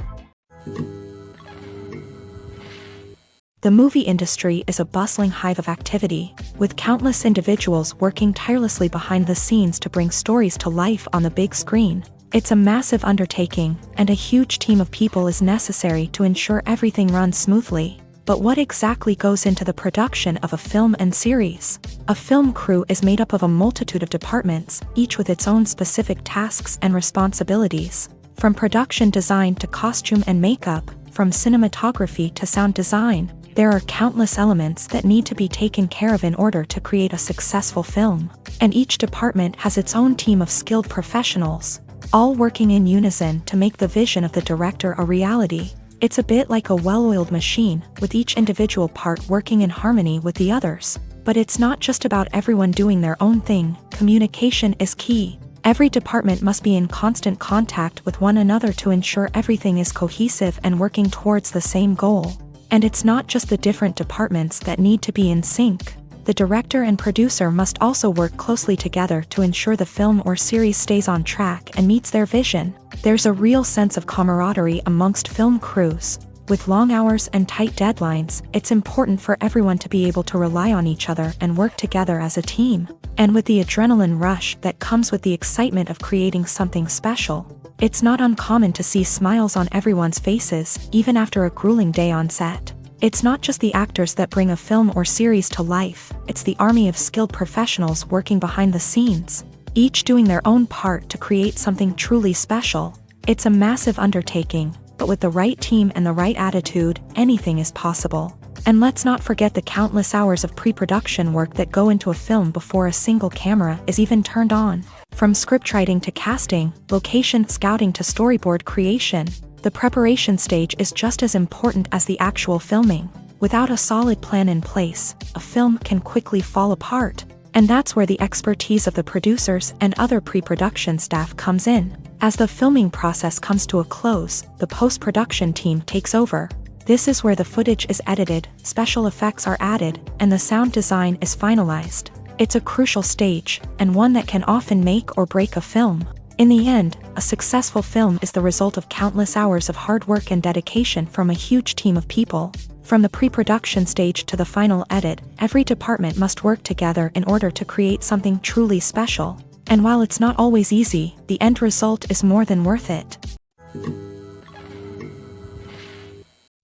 The movie industry is a bustling hive of activity, with countless individuals working tirelessly behind the scenes to bring stories to life on the big screen. It's a massive undertaking, and a huge team of people is necessary to ensure everything runs smoothly. But what exactly goes into the production of a film and series? A film crew is made up of a multitude of departments, each with its own specific tasks and responsibilities. From production design to costume and makeup, from cinematography to sound design, there are countless elements that need to be taken care of in order to create a successful film. And each department has its own team of skilled professionals, all working in unison to make the vision of the director a reality. It's a bit like a well-oiled machine, with each individual part working in harmony with the others. But it's not just about everyone doing their own thing. Communication is key. Every department must be in constant contact with one another to ensure everything is cohesive and working towards the same goal. And it's not just the different departments that need to be in sync. The director and producer must also work closely together to ensure the film or series stays on track and meets their vision. There's a real sense of camaraderie amongst film crews. With long hours and tight deadlines, it's important for everyone to be able to rely on each other and work together as a team. And with the adrenaline rush that comes with the excitement of creating something special, it's not uncommon to see smiles on everyone's faces, even after a grueling day on set. It's not just the actors that bring a film or series to life, it's the army of skilled professionals working behind the scenes, each doing their own part to create something truly special. It's a massive undertaking, but with the right team and the right attitude, anything is possible. And let's not forget the countless hours of pre-production work that go into a film before a single camera is even turned on. From scriptwriting to casting, location scouting to storyboard creation, the preparation stage is just as important as the actual filming. Without a solid plan in place, a film can quickly fall apart. And that's where the expertise of the producers and other pre-production staff comes in. As the filming process comes to a close, the post-production team takes over. This is where the footage is edited, special effects are added, and the sound design is finalized. It's a crucial stage, and one that can often make or break a film. In the end, a successful film is the result of countless hours of hard work and dedication from a huge team of people. From the pre-production stage to the final edit, every department must work together in order to create something truly special. And while it's not always easy, the end result is more than worth it.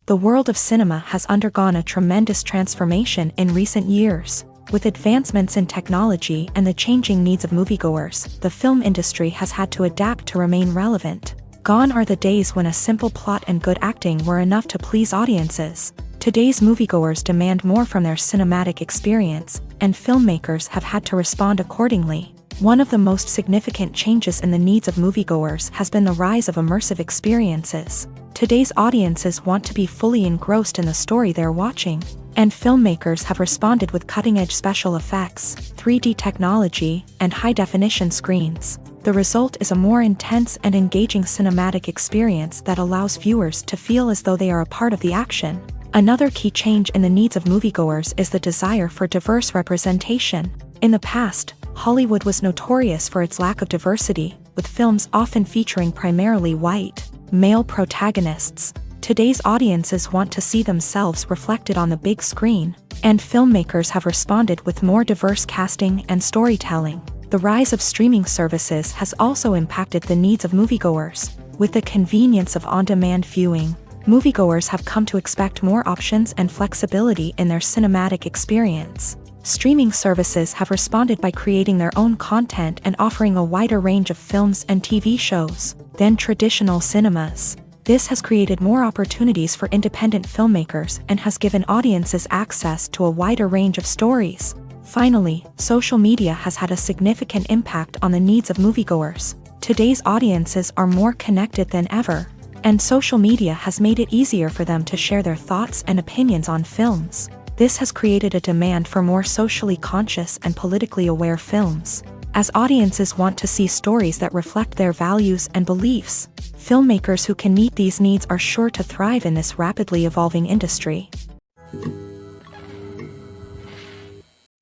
The world of cinema has undergone a tremendous transformation in recent years. With advancements in technology and the changing needs of moviegoers, the film industry has had to adapt to remain relevant. Gone are the days when a simple plot and good acting were enough to please audiences. Today's moviegoers demand more from their cinematic experience, and filmmakers have had to respond accordingly. One of the most significant changes in the needs of moviegoers has been the rise of immersive experiences. Today's audiences want to be fully engrossed in the story they're watching, and filmmakers have responded with cutting-edge special effects, 3D technology, and high-definition screens. The result is a more intense and engaging cinematic experience that allows viewers to feel as though they are a part of the action. Another key change in the needs of moviegoers is the desire for diverse representation. In the past, Hollywood was notorious for its lack of diversity, with films often featuring primarily white, male protagonists. Today's audiences want to see themselves reflected on the big screen, and filmmakers have responded with more diverse casting and storytelling. The rise of streaming services has also impacted the needs of moviegoers. With the convenience of on-demand viewing, moviegoers have come to expect more options and flexibility in their cinematic experience. Streaming services have responded by creating their own content and offering a wider range of films and TV shows than traditional cinemas. This has created more opportunities for independent filmmakers and has given audiences access to a wider range of stories. Finally, social media has had a significant impact on the needs of moviegoers. Today's audiences are more connected than ever, and social media has made it easier for them to share their thoughts and opinions on films. This has created a demand for more socially conscious and politically aware films. As audiences want to see stories that reflect their values and beliefs, filmmakers who can meet these needs are sure to thrive in this rapidly evolving industry.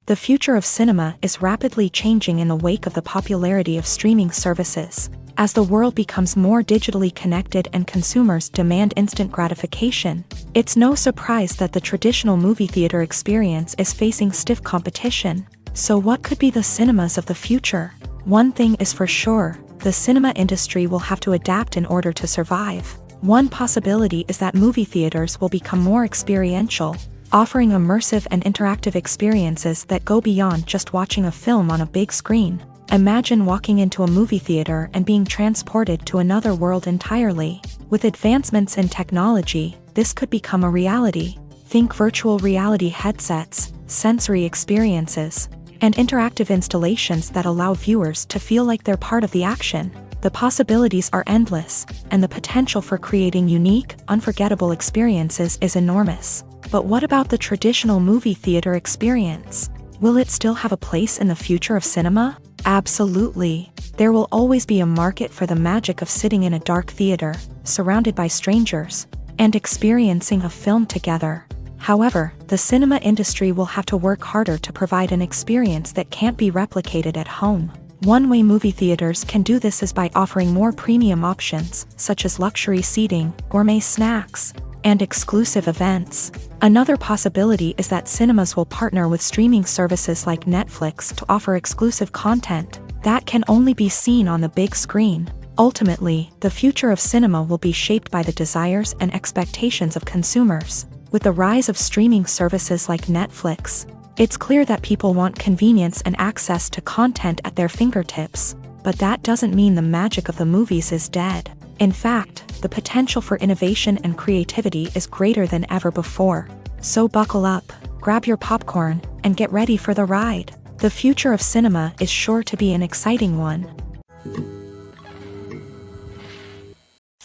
The future of cinema is rapidly changing in the wake of the popularity of streaming services. As the world becomes more digitally connected and consumers demand instant gratification, it's no surprise that the traditional movie theater experience is facing stiff competition. So what could be the cinemas of the future? One thing is for sure, the cinema industry will have to adapt in order to survive. One possibility is that movie theaters will become more experiential, offering immersive and interactive experiences that go beyond just watching a film on a big screen. Imagine walking into a movie theater and being transported to another world entirely. With advancements in technology, this could become a reality. Think virtual reality headsets, sensory experiences, and interactive installations that allow viewers to feel like they're part of the action. The possibilities are endless, and the potential for creating unique, unforgettable experiences is enormous. But what about the traditional movie theater experience? Will it still have a place in the future of cinema? Absolutely. There will always be a market for the magic of sitting in a dark theater, surrounded by strangers, and experiencing a film together. However, the cinema industry will have to work harder to provide an experience that can't be replicated at home. One way movie theaters can do this is by offering more premium options, such as luxury seating, gourmet snacks, and exclusive events. Another possibility is that cinemas will partner with streaming services like Netflix to offer exclusive content that can only be seen on the big screen. Ultimately, the future of cinema will be shaped by the desires and expectations of consumers. With the rise of streaming services like Netflix, it's clear that people want convenience and access to content at their fingertips. But that doesn't mean the magic of the movies is dead. In fact, the potential for innovation and creativity is greater than ever before. So buckle up, grab your popcorn, and get ready for the ride. The future of cinema is sure to be an exciting one.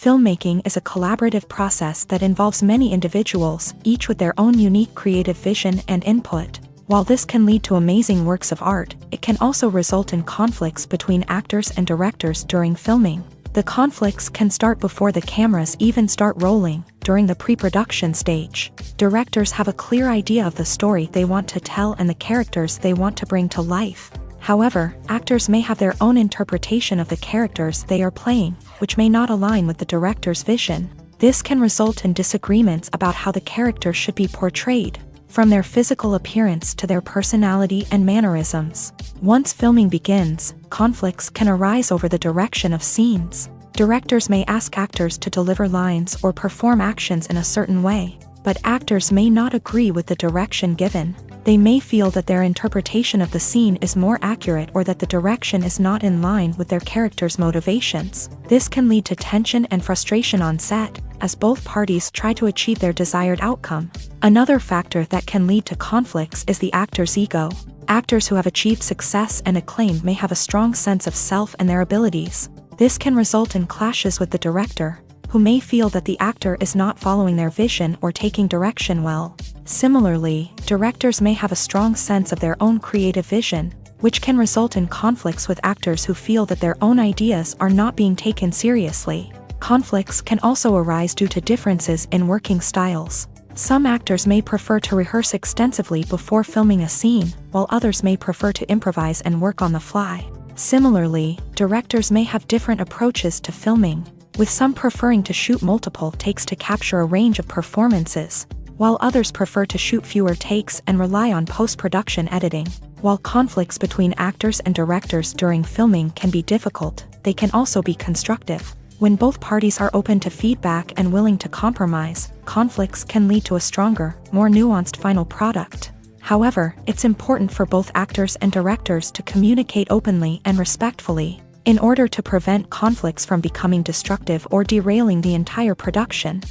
Filmmaking is a collaborative process that involves many individuals, each with their own unique creative vision and input. While this can lead to amazing works of art, it can also result in conflicts between actors and directors during filming. The conflicts can start before the cameras even start rolling, during the pre-production stage. Directors have a clear idea of the story they want to tell and the characters they want to bring to life. However, actors may have their own interpretation of the characters they are playing, which may not align with the director's vision. This can result in disagreements about how the character should be portrayed, from their physical appearance to their personality and mannerisms. Once filming begins, conflicts can arise over the direction of scenes. Directors may ask actors to deliver lines or perform actions in a certain way, but actors may not agree with the direction given. They may feel that their interpretation of the scene is more accurate or that the direction is not in line with their character's motivations. This can lead to tension and frustration on set, as both parties try to achieve their desired outcome. Another factor that can lead to conflicts is the actor's ego. Actors who have achieved success and acclaim may have a strong sense of self and their abilities. This can result in clashes with the director, who may feel that the actor is not following their vision or taking direction well. Similarly, directors may have a strong sense of their own creative vision, which can result in conflicts with actors who feel that their own ideas are not being taken seriously. Conflicts can also arise due to differences in working styles. Some actors may prefer to rehearse extensively before filming a scene, while others may prefer to improvise and work on the fly. Similarly, directors may have different approaches to filming, with some preferring to shoot multiple takes to capture a range of performances, while others prefer to shoot fewer takes and rely on post-production editing. While conflicts between actors and directors during filming can be difficult, they can also be constructive. When both parties are open to feedback and willing to compromise, conflicts can lead to a stronger, more nuanced final product. However, it's important for both actors and directors to communicate openly and respectfully, in order to prevent conflicts from becoming destructive or derailing the entire production.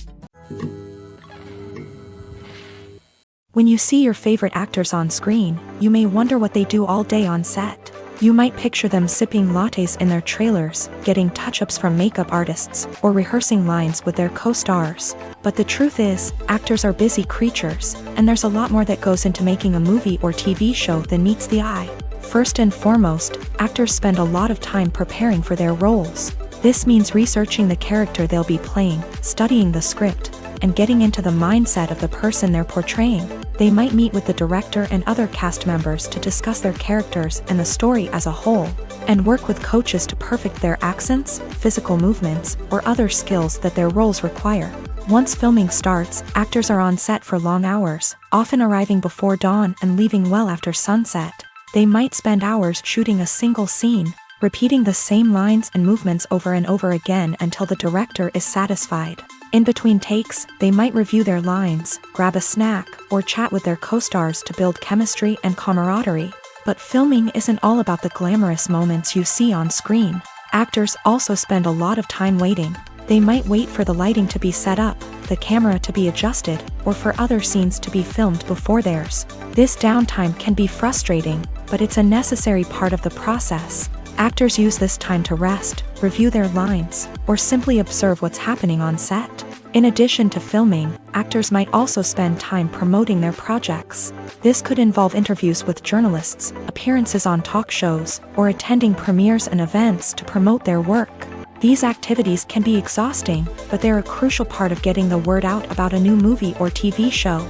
When you see your favorite actors on screen, you may wonder what they do all day on set. You might picture them sipping lattes in their trailers, getting touch-ups from makeup artists, or rehearsing lines with their co-stars. But the truth is, actors are busy creatures, and there's a lot more that goes into making a movie or TV show than meets the eye. First and foremost, actors spend a lot of time preparing for their roles. This means researching the character they'll be playing, studying the script, and getting into the mindset of the person they're portraying. They might meet with the director and other cast members to discuss their characters and the story as a whole, and work with coaches to perfect their accents, physical movements, or other skills that their roles require. Once filming starts, actors are on set for long hours, often arriving before dawn and leaving well after sunset. They might spend hours shooting a single scene, repeating the same lines and movements over and over again until the director is satisfied. In between takes, they might review their lines, grab a snack, or chat with their co-stars to build chemistry and camaraderie. But filming isn't all about the glamorous moments you see on screen. Actors also spend a lot of time waiting. They might wait for the lighting to be set up, the camera to be adjusted, or for other scenes to be filmed before theirs. This downtime can be frustrating, but it's a necessary part of the process. Actors use this time to rest, review their lines, or simply observe what's happening on set. In addition to filming, actors might also spend time promoting their projects. This could involve interviews with journalists, appearances on talk shows, or attending premieres and events to promote their work. These activities can be exhausting, but they're a crucial part of getting the word out about a new movie or TV show.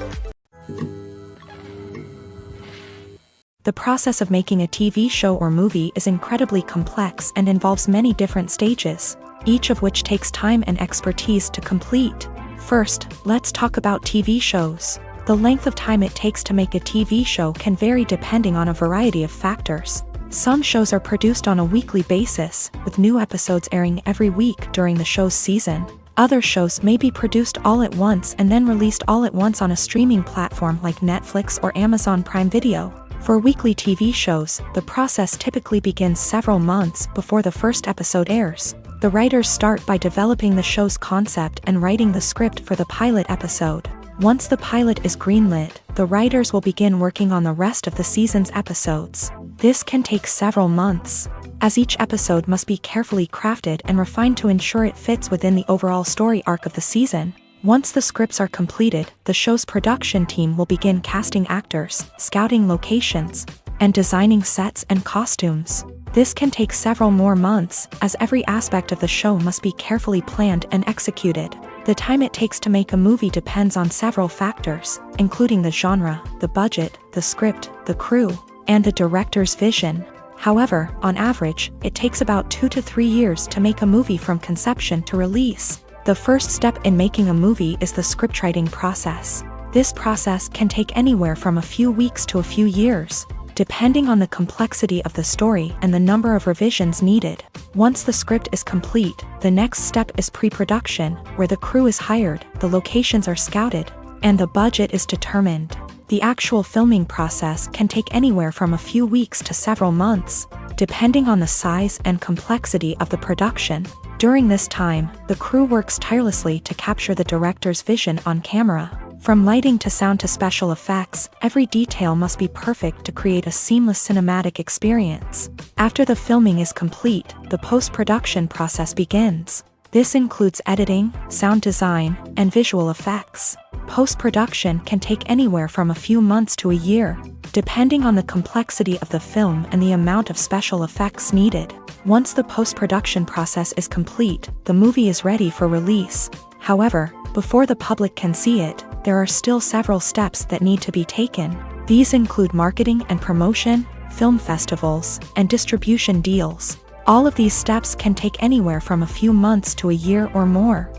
The process of making a TV show or movie is incredibly complex and involves many different stages, each of which takes time and expertise to complete. First, let's talk about TV shows. The length of time it takes to make a TV show can vary depending on a variety of factors. Some shows are produced on a weekly basis, with new episodes airing every week during the show's season. Other shows may be produced all at once and then released all at once on a streaming platform like Netflix or Amazon Prime Video. For weekly TV shows, the process typically begins several months before the first episode airs. The writers start by developing the show's concept and writing the script for the pilot episode. Once the pilot is greenlit, the writers will begin working on the rest of the season's episodes. This can take several months, as each episode must be carefully crafted and refined to ensure it fits within the overall story arc of the season. Once the scripts are completed, the show's production team will begin casting actors, scouting locations, and designing sets and costumes. This can take several more months, as every aspect of the show must be carefully planned and executed. The time it takes to make a movie depends on several factors, including the genre, the budget, the script, the crew, and the director's vision. However, on average, it takes about 2 to 3 years to make a movie from conception to release. The first step in making a movie is the scriptwriting process. This process can take anywhere from a few weeks to a few years, depending on the complexity of the story and the number of revisions needed. Once the script is complete, the next step is pre-production, where the crew is hired, the locations are scouted, and the budget is determined. The actual filming process can take anywhere from a few weeks to several months, depending on the size and complexity of the production. During this time, the crew works tirelessly to capture the director's vision on camera. From lighting to sound to special effects, every detail must be perfect to create a seamless cinematic experience. After the filming is complete, the post-production process begins. This includes editing, sound design, and visual effects. Post-production can take anywhere from a few months to a year, depending on the complexity of the film and the amount of special effects needed. Once the post-production process is complete, the movie is ready for release. However, before the public can see it, there are still several steps that need to be taken. These include marketing and promotion, film festivals, and distribution deals. All of these steps can take anywhere from a few months to a year or more.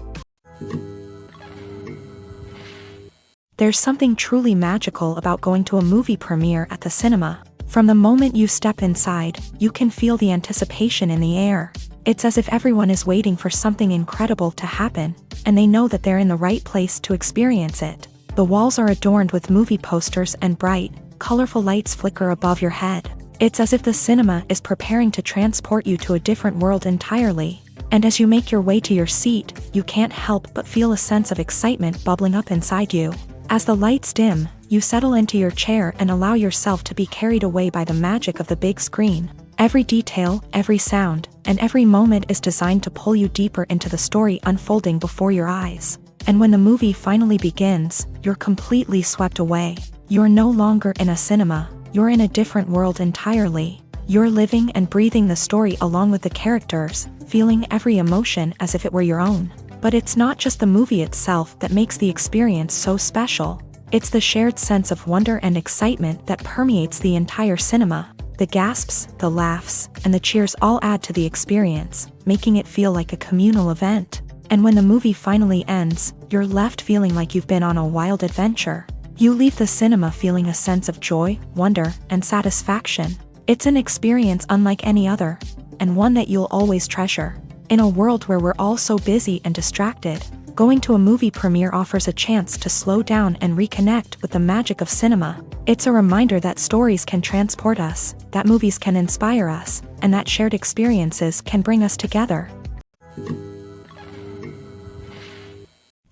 There's something truly magical about going to a movie premiere at the cinema. From the moment you step inside, you can feel the anticipation in the air. It's as if everyone is waiting for something incredible to happen, and they know that they're in the right place to experience it. The walls are adorned with movie posters and bright, colorful lights flicker above your head. It's as if the cinema is preparing to transport you to a different world entirely. And as you make your way to your seat, you can't help but feel a sense of excitement bubbling up inside you. As the lights dim, you settle into your chair and allow yourself to be carried away by the magic of the big screen. Every detail, every sound, and every moment is designed to pull you deeper into the story unfolding before your eyes. And when the movie finally begins, you're completely swept away. You're no longer in a cinema, you're in a different world entirely. You're living and breathing the story along with the characters, feeling every emotion as if it were your own. But it's not just the movie itself that makes the experience so special. It's the shared sense of wonder and excitement that permeates the entire cinema. The gasps, the laughs, and the cheers all add to the experience, making it feel like a communal event. And when the movie finally ends, you're left feeling like you've been on a wild adventure. You leave the cinema feeling a sense of joy, wonder, and satisfaction. It's an experience unlike any other, and one that you'll always treasure. In a world where we're all so busy and distracted, going to a movie premiere offers a chance to slow down and reconnect with the magic of cinema. It's a reminder that stories can transport us, that movies can inspire us, and that shared experiences can bring us together.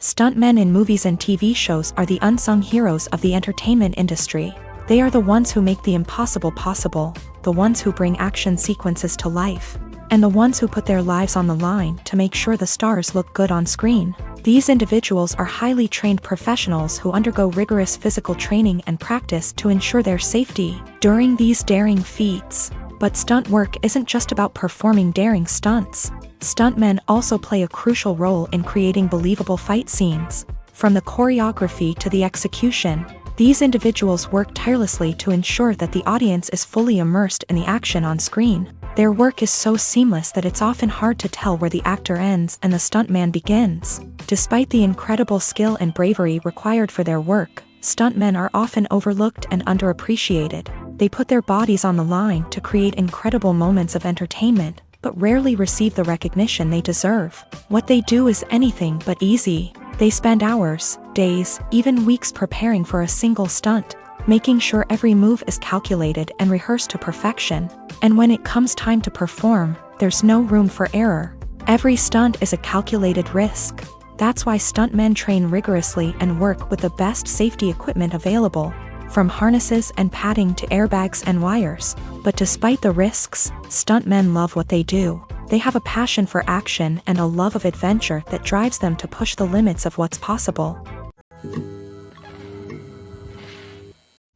Stuntmen in movies and TV shows are the unsung heroes of the entertainment industry. They are the ones who make the impossible possible, the ones who bring action sequences to life, and the ones who put their lives on the line to make sure the stars look good on screen. These individuals are highly trained professionals who undergo rigorous physical training and practice to ensure their safety during these daring feats. But stunt work isn't just about performing daring stunts. Stuntmen also play a crucial role in creating believable fight scenes. From the choreography to the execution, these individuals work tirelessly to ensure that the audience is fully immersed in the action on screen. Their work is so seamless that it's often hard to tell where the actor ends and the stuntman begins. Despite the incredible skill and bravery required for their work, stuntmen are often overlooked and underappreciated. They put their bodies on the line to create incredible moments of entertainment, but rarely receive the recognition they deserve. What they do is anything but easy. They spend hours, days, even weeks preparing for a single stunt, making sure every move is calculated and rehearsed to perfection. And when it comes time to perform, there's no room for error. Every stunt is a calculated risk. That's why stuntmen train rigorously and work with the best safety equipment available, from harnesses and padding to airbags and wires. But despite the risks, stuntmen love what they do. They have a passion for action and a love of adventure that drives them to push the limits of what's possible.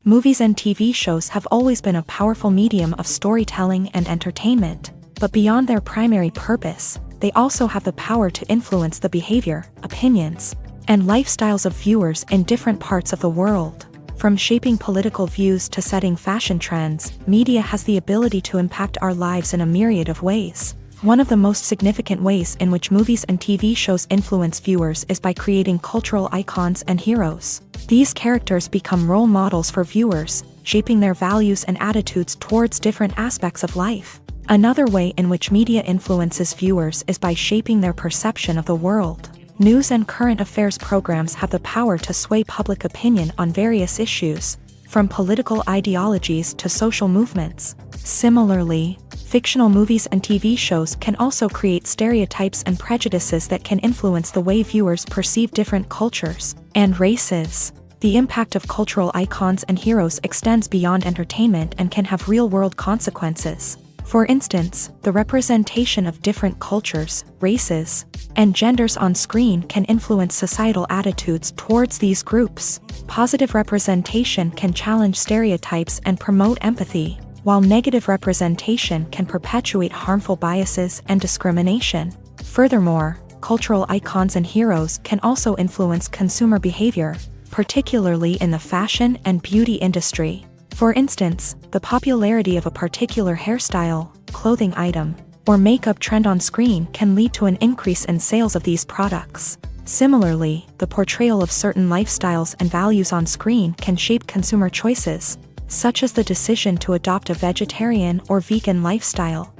Movies and TV shows have always been a powerful medium of storytelling and entertainment, but beyond their primary purpose, they also have the power to influence the behavior, opinions, and lifestyles of viewers in different parts of the world. From shaping political views to setting fashion trends, media has the ability to impact our lives in a myriad of ways. One of the most significant ways in which movies and TV shows influence viewers is by creating cultural icons and heroes. These characters become role models for viewers, shaping their values and attitudes towards different aspects of life. Another way in which media influences viewers is by shaping their perception of the world. News and current affairs programs have the power to sway public opinion on various issues, from political ideologies to social movements. Similarly, fictional movies and TV shows can also create stereotypes and prejudices that can influence the way viewers perceive different cultures and races. The impact of cultural icons and heroes extends beyond entertainment and can have real-world consequences. For instance, the representation of different cultures, races, and genders on screen can influence societal attitudes towards these groups. Positive representation can challenge stereotypes and promote empathy, while negative representation can perpetuate harmful biases and discrimination. Furthermore, cultural icons and heroes can also influence consumer behavior, particularly in the fashion and beauty industry. For instance, the popularity of a particular hairstyle, clothing item, or makeup trend on screen can lead to an increase in sales of these products. Similarly, the portrayal of certain lifestyles and values on screen can shape consumer choices, such as the decision to adopt a vegetarian or vegan lifestyle.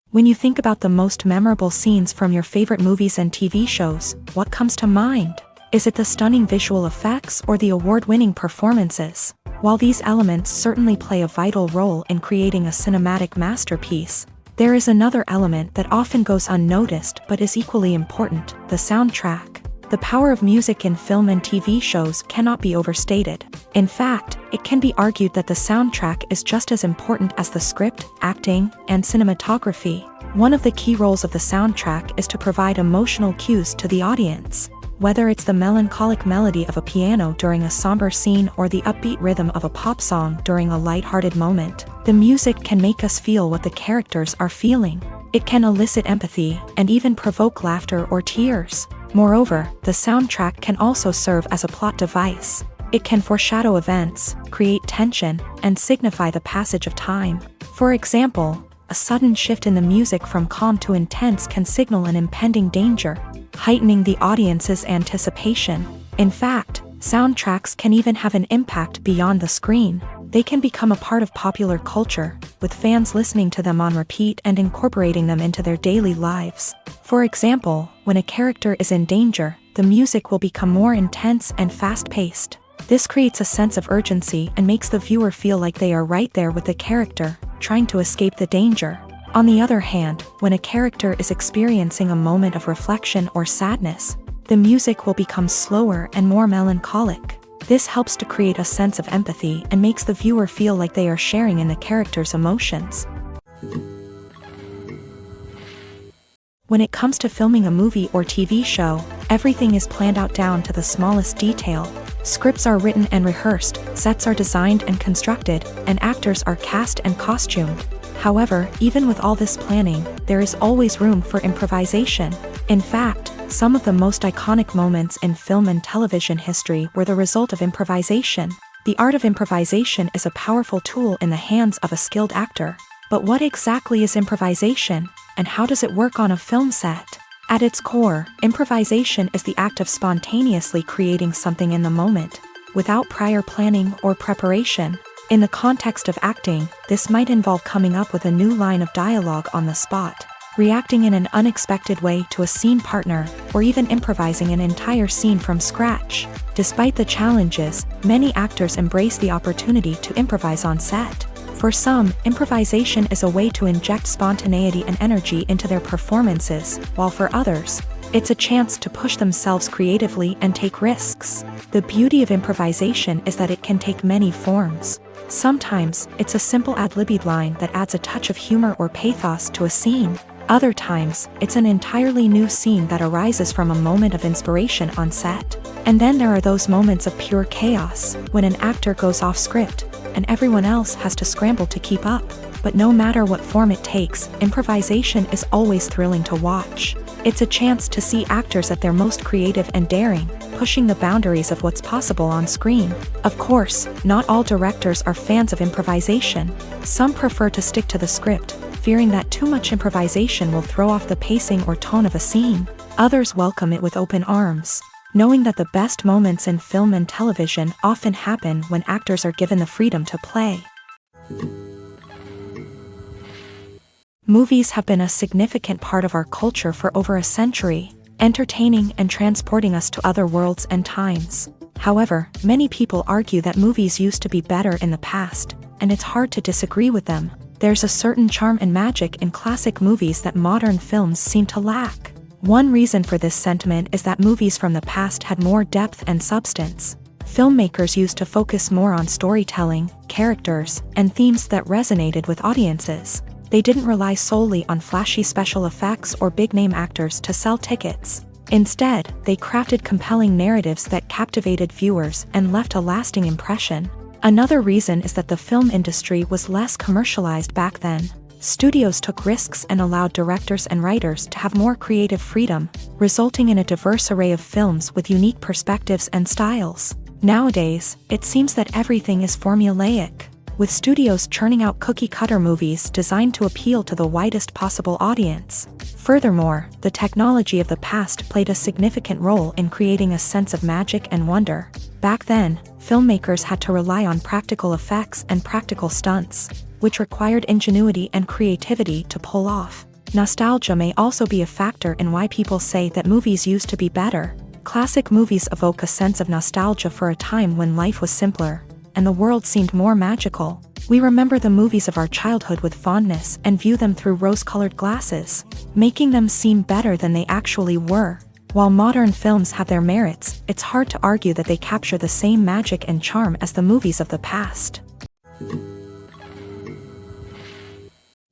When you think about the most memorable scenes from your favorite movies and TV shows, what comes to mind? Is it the stunning visual effects or the award-winning performances? While these elements certainly play a vital role in creating a cinematic masterpiece, there is another element that often goes unnoticed but is equally important: the soundtrack. The power of music in film and TV shows cannot be overstated. In fact, it can be argued that the soundtrack is just as important as the script, acting, and cinematography. One of the key roles of the soundtrack is to provide emotional cues to the audience. Whether it's the melancholic melody of a piano during a somber scene or the upbeat rhythm of a pop song during a lighthearted moment, the music can make us feel what the characters are feeling. It can elicit empathy and even provoke laughter or tears. Moreover, the soundtrack can also serve as a plot device. It can foreshadow events, create tension, and signify the passage of time. For example, a sudden shift in the music from calm to intense can signal an impending danger, heightening the audience's anticipation. In fact, soundtracks can even have an impact beyond the screen. They can become a part of popular culture, with fans listening to them on repeat and incorporating them into their daily lives. For example, when a character is in danger, the music will become more intense and fast-paced. This creates a sense of urgency and makes the viewer feel like they are right there with the character, trying to escape the danger. On the other hand, when a character is experiencing a moment of reflection or sadness, the music will become slower and more melancholic. This helps to create a sense of empathy and makes the viewer feel like they are sharing in the character's emotions. When it comes to filming a movie or TV show, everything is planned out down to the smallest detail. Scripts are written and rehearsed, sets are designed and constructed, and actors are cast and costumed. However, even with all this planning, there is always room for improvisation. In fact, some of the most iconic moments in film and television history were the result of improvisation. The art of improvisation is a powerful tool in the hands of a skilled actor. But what exactly is improvisation, and how does it work on a film set? At its core, improvisation is the act of spontaneously creating something in the moment, without prior planning or preparation. In the context of acting, this might involve coming up with a new line of dialogue on the spot, reacting in an unexpected way to a scene partner, or even improvising an entire scene from scratch. Despite the challenges, many actors embrace the opportunity to improvise on set. For some, improvisation is a way to inject spontaneity and energy into their performances, while for others, it's a chance to push themselves creatively and take risks. The beauty of improvisation is that it can take many forms. Sometimes, it's a simple ad-libbed line that adds a touch of humor or pathos to a scene. Other times, it's an entirely new scene that arises from a moment of inspiration on set. And then there are those moments of pure chaos, when an actor goes off script, and everyone else has to scramble to keep up. But no matter what form it takes, improvisation is always thrilling to watch. It's a chance to see actors at their most creative and daring, pushing the boundaries of what's possible on screen. Of course, not all directors are fans of improvisation. Some prefer to stick to the script, fearing that too much improvisation will throw off the pacing or tone of a scene. Others welcome it with open arms, knowing that the best moments in film and television often happen when actors are given the freedom to play. Movies have been a significant part of our culture for over a century, entertaining and transporting us to other worlds and times. However, many people argue that movies used to be better in the past, and it's hard to disagree with them. There's a certain charm and magic in classic movies that modern films seem to lack. One reason for this sentiment is that movies from the past had more depth and substance. Filmmakers used to focus more on storytelling, characters, and themes that resonated with audiences. They didn't rely solely on flashy special effects or big-name actors to sell tickets. Instead, they crafted compelling narratives that captivated viewers and left a lasting impression. Another reason is that the film industry was less commercialized back then. Studios took risks and allowed directors and writers to have more creative freedom, resulting in a diverse array of films with unique perspectives and styles. Nowadays, it seems that everything is formulaic. with studios churning out cookie-cutter movies designed to appeal to the widest possible audience. Furthermore, the technology of the past played a significant role in creating a sense of magic and wonder. Back then, filmmakers had to rely on practical effects and practical stunts, which required ingenuity and creativity to pull off. Nostalgia may also be a factor in why people say that movies used to be better. Classic movies evoke a sense of nostalgia for a time when life was simpler, and the world seemed more magical. We remember the movies of our childhood with fondness and view them through rose-colored glasses, making them seem better than they actually were. While modern films have their merits, it's hard to argue that they capture the same magic and charm as the movies of the past.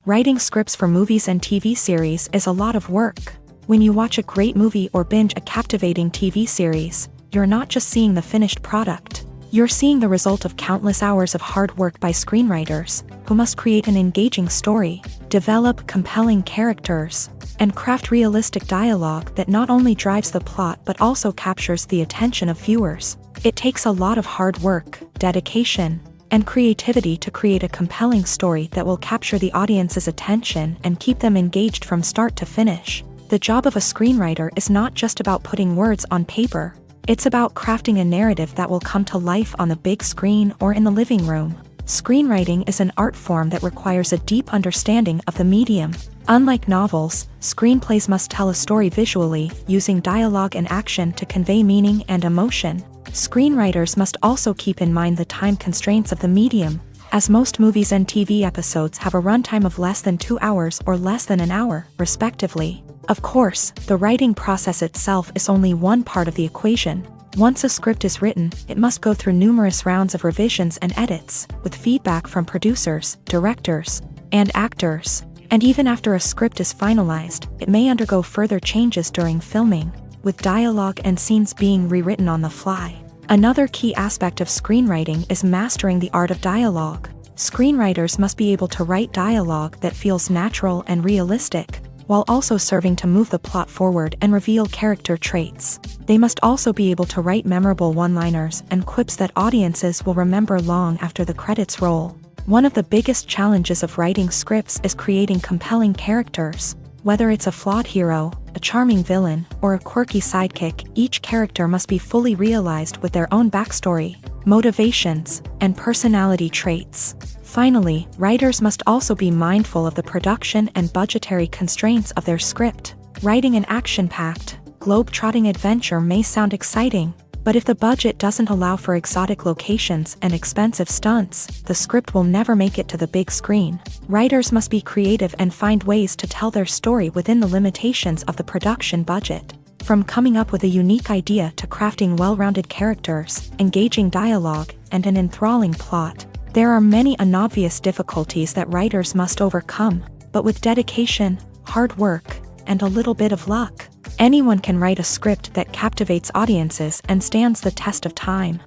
Writing scripts for movies and TV series is a lot of work. When you watch a great movie or binge a captivating TV series, you're not just seeing the finished product. You're seeing the result of countless hours of hard work by screenwriters, who must create an engaging story, develop compelling characters, and craft realistic dialogue that not only drives the plot but also captures the attention of viewers. It takes a lot of hard work, dedication, and creativity to create a compelling story that will capture the audience's attention and keep them engaged from start to finish. The job of a screenwriter is not just about putting words on paper. It's about crafting a narrative that will come to life on the big screen or in the living room. Screenwriting is an art form that requires a deep understanding of the medium. Unlike novels, screenplays must tell a story visually, using dialogue and action to convey meaning and emotion. Screenwriters must also keep in mind the time constraints of the medium, as most movies and TV episodes have a runtime of less than 2 hours or less than an hour, respectively. Of course, the writing process itself is only one part of the equation. Once a script is written, it must go through numerous rounds of revisions and edits, with feedback from producers, directors, and actors. And even after a script is finalized, it may undergo further changes during filming, with dialogue and scenes being rewritten on the fly. Another key aspect of screenwriting is mastering the art of dialogue. Screenwriters must be able to write dialogue that feels natural and realistic, while also serving to move the plot forward and reveal character traits. They must also be able to write memorable one-liners and quips that audiences will remember long after the credits roll. One of the biggest challenges of writing scripts is creating compelling characters. Whether it's a flawed hero, a charming villain, or a quirky sidekick, each character must be fully realized with their own backstory, motivations, and personality traits. Finally, writers must also be mindful of the production and budgetary constraints of their script. Writing an action-packed, globe-trotting adventure may sound exciting, but if the budget doesn't allow for exotic locations and expensive stunts, the script will never make it to the big screen. Writers must be creative and find ways to tell their story within the limitations of the production budget. From coming up with a unique idea to crafting well-rounded characters, engaging dialogue, and an enthralling plot, there are many unobvious difficulties that writers must overcome, but with dedication, hard work, and a little bit of luck, anyone can write a script that captivates audiences and stands the test of time.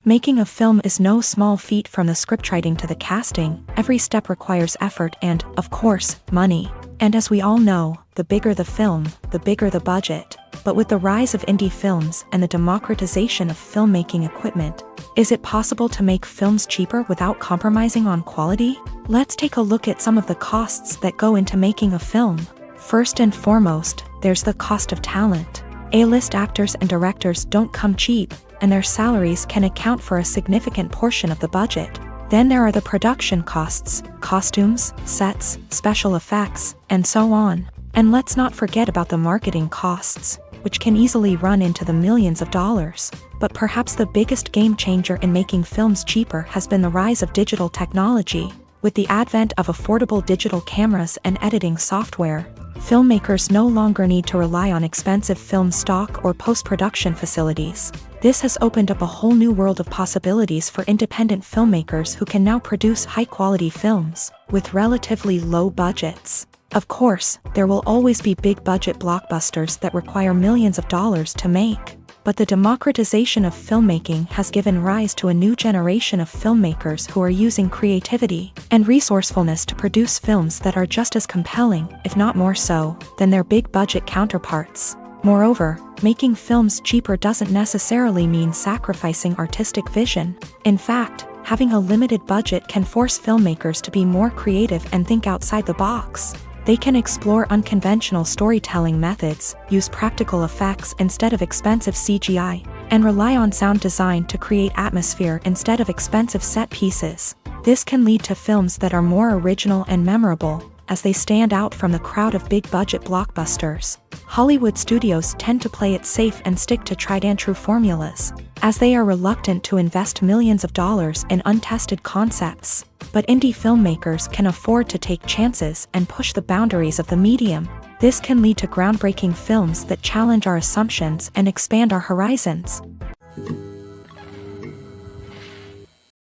Making a film is no small feat. From the scriptwriting to the casting, every step requires effort and, of course, money. And as we all know, the bigger the film, the bigger the budget. But with the rise of indie films and the democratization of filmmaking equipment, is it possible to make films cheaper without compromising on quality? Let's take a look at some of the costs that go into making a film. First and foremost, there's the cost of talent. A-list actors and directors don't come cheap, and their salaries can account for a significant portion of the budget. Then there are the production costs, costumes, sets, special effects, and so on. And let's not forget about the marketing costs, which can easily run into the millions of dollars. But perhaps the biggest game changer in making films cheaper has been the rise of digital technology. With the advent of affordable digital cameras and editing software, filmmakers no longer need to rely on expensive film stock or post-production facilities. This has opened up a whole new world of possibilities for independent filmmakers who can now produce high-quality films with relatively low budgets. Of course, there will always be big-budget blockbusters that require millions of dollars to make. But the democratization of filmmaking has given rise to a new generation of filmmakers who are using creativity and resourcefulness to produce films that are just as compelling, if not more so, than their big-budget counterparts. Moreover, making films cheaper doesn't necessarily mean sacrificing artistic vision. In fact, having a limited budget can force filmmakers to be more creative and think outside the box. They can explore unconventional storytelling methods, use practical effects instead of expensive CGI, and rely on sound design to create atmosphere instead of expensive set pieces. This can lead to films that are more original and memorable, as they stand out from the crowd of big-budget blockbusters. Hollywood studios tend to play it safe and stick to tried-and-true formulas, as they are reluctant to invest millions of dollars in untested concepts. But indie filmmakers can afford to take chances and push the boundaries of the medium. This can lead to groundbreaking films that challenge our assumptions and expand our horizons.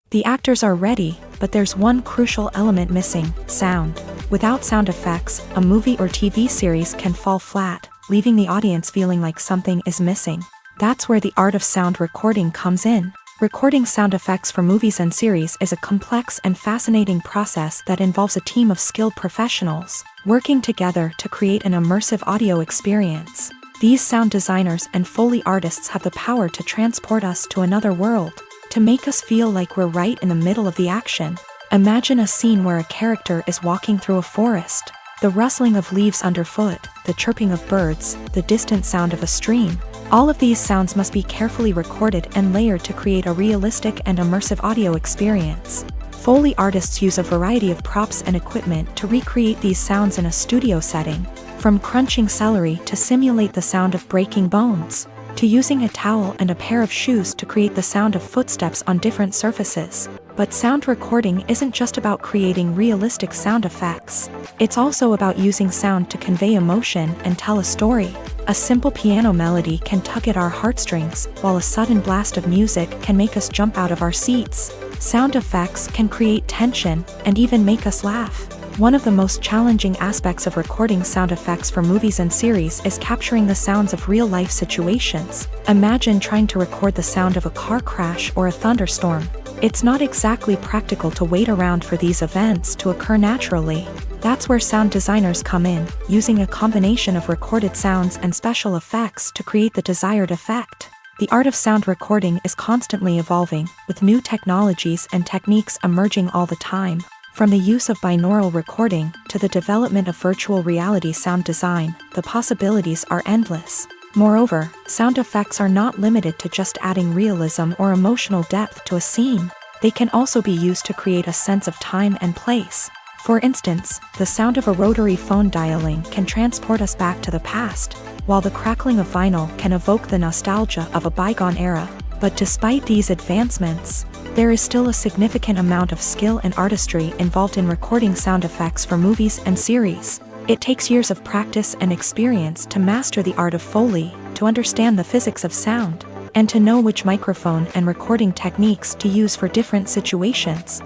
The actors are ready, but there's one crucial element missing: sound. Without sound effects, a movie or TV series can fall flat, leaving the audience feeling like something is missing. That's where the art of sound recording comes in. Recording sound effects for movies and series is a complex and fascinating process that involves a team of skilled professionals working together to create an immersive audio experience. These sound designers and Foley artists have the power to transport us to another world, to make us feel like we're right in the middle of the action. Imagine a scene where a character is walking through a forest. The rustling of leaves underfoot, the chirping of birds, the distant sound of a stream. All of these sounds must be carefully recorded and layered to create a realistic and immersive audio experience. Foley artists use a variety of props and equipment to recreate these sounds in a studio setting, from crunching celery to simulate the sound of breaking bones, to using a towel and a pair of shoes to create the sound of footsteps on different surfaces. But sound recording isn't just about creating realistic sound effects. It's also about using sound to convey emotion and tell a story. A simple piano melody can tug at our heartstrings, while a sudden blast of music can make us jump out of our seats. Sound effects can create tension and even make us laugh. One of the most challenging aspects of recording sound effects for movies and series is capturing the sounds of real-life situations. Imagine trying to record the sound of a car crash or a thunderstorm. It's not exactly practical to wait around for these events to occur naturally. That's where sound designers come in, using a combination of recorded sounds and special effects to create the desired effect. The art of sound recording is constantly evolving, with new technologies and techniques emerging all the time. From the use of binaural recording to the development of virtual reality sound design, the possibilities are endless. Moreover, sound effects are not limited to just adding realism or emotional depth to a scene. They can also be used to create a sense of time and place. For instance, the sound of a rotary phone dialing can transport us back to the past, while the crackling of vinyl can evoke the nostalgia of a bygone era. But despite these advancements, there is still a significant amount of skill and artistry involved in recording sound effects for movies and series. It takes years of practice and experience to master the art of Foley, to understand the physics of sound, and to know which microphone and recording techniques to use for different situations.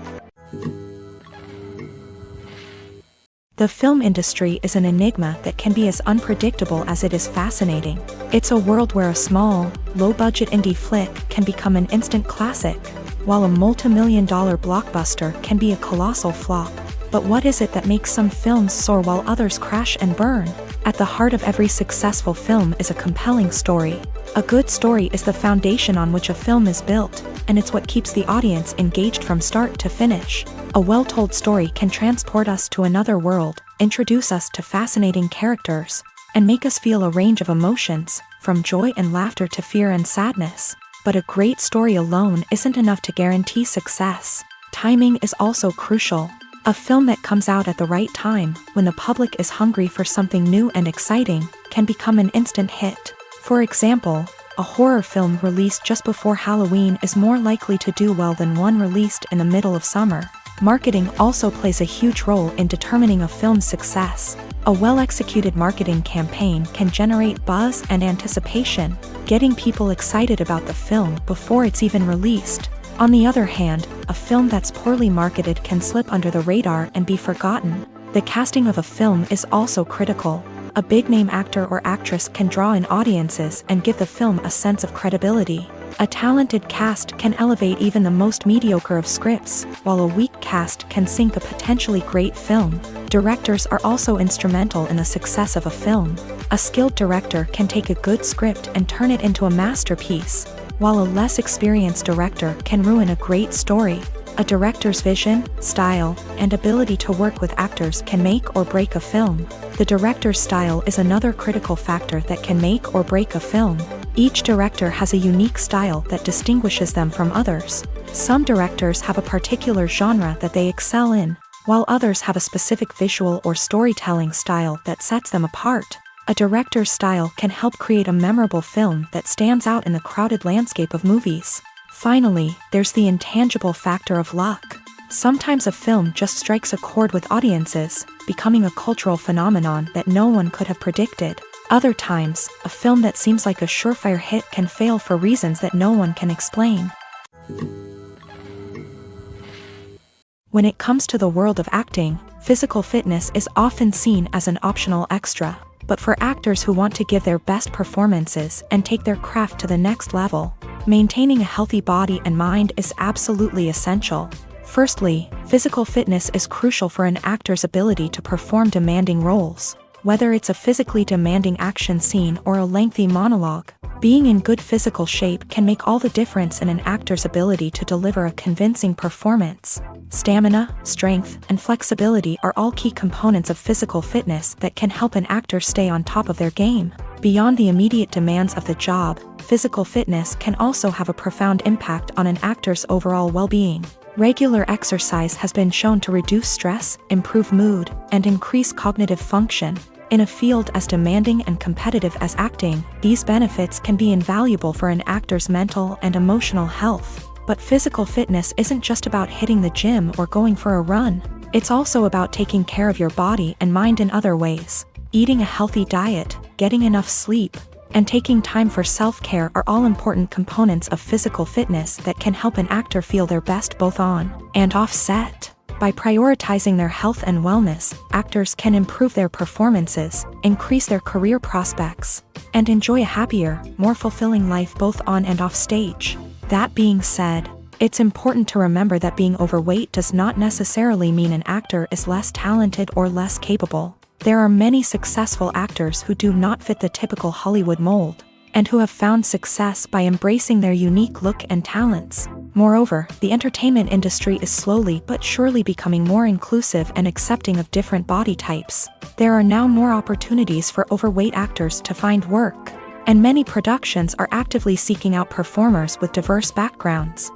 The film industry is an enigma that can be as unpredictable as it is fascinating. It's a world where a small, low-budget indie flick can become an instant classic, while a multi-million-dollar blockbuster can be a colossal flop. But what is it that makes some films soar while others crash and burn? At the heart of every successful film is a compelling story. A good story is the foundation on which a film is built, and it's what keeps the audience engaged from start to finish. A well-told story can transport us to another world, introduce us to fascinating characters, and make us feel a range of emotions, from joy and laughter to fear and sadness. But a great story alone isn't enough to guarantee success. Timing is also crucial. A film that comes out at the right time, when the public is hungry for something new and exciting, can become an instant hit. For example, a horror film released just before Halloween is more likely to do well than one released in the middle of summer. Marketing also plays a huge role in determining a film's success. A well-executed marketing campaign can generate buzz and anticipation, getting people excited about the film before it's even released. On the other hand, a film that's poorly marketed can slip under the radar and be forgotten. The casting of a film is also critical. A big-name actor or actress can draw in audiences and give the film a sense of credibility. A talented cast can elevate even the most mediocre of scripts, while a weak cast can sink a potentially great film. Directors are also instrumental in the success of a film. A skilled director can take a good script and turn it into a masterpiece, while a less experienced director can ruin a great story. A director's vision, style, and ability to work with actors can make or break a film. The director's style is another critical factor that can make or break a film. Each director has a unique style that distinguishes them from others. Some directors have a particular genre that they excel in, while others have a specific visual or storytelling style that sets them apart. A director's style can help create a memorable film that stands out in the crowded landscape of movies. Finally, there's the intangible factor of luck. Sometimes a film just strikes a chord with audiences, becoming a cultural phenomenon that no one could have predicted. Other times, a film that seems like a surefire hit can fail for reasons that no one can explain. When it comes to the world of acting, physical fitness is often seen as an optional extra. But for actors who want to give their best performances and take their craft to the next level, maintaining a healthy body and mind is absolutely essential. Firstly, physical fitness is crucial for an actor's ability to perform demanding roles. Whether it's a physically demanding action scene or a lengthy monologue, being in good physical shape can make all the difference in an actor's ability to deliver a convincing performance. Stamina, strength, and flexibility are all key components of physical fitness that can help an actor stay on top of their game. Beyond the immediate demands of the job, physical fitness can also have a profound impact on an actor's overall well-being. Regular exercise has been shown to reduce stress, improve mood, and increase cognitive function. In a field as demanding and competitive as acting, these benefits can be invaluable for an actor's mental and emotional health. But physical fitness isn't just about hitting the gym or going for a run. It's also about taking care of your body and mind in other ways. Eating a healthy diet, getting enough sleep, and taking time for self-care are all important components of physical fitness that can help an actor feel their best both on and off set. By prioritizing their health and wellness, actors can improve their performances, increase their career prospects, and enjoy a happier, more fulfilling life both on and off stage. That being said, it's important to remember that being overweight does not necessarily mean an actor is less talented or less capable. There are many successful actors who do not fit the typical Hollywood mold, and who have found success by embracing their unique look and talents. Moreover, the entertainment industry is slowly but surely becoming more inclusive and accepting of different body types. There are now more opportunities for overweight actors to find work, and many productions are actively seeking out performers with diverse backgrounds.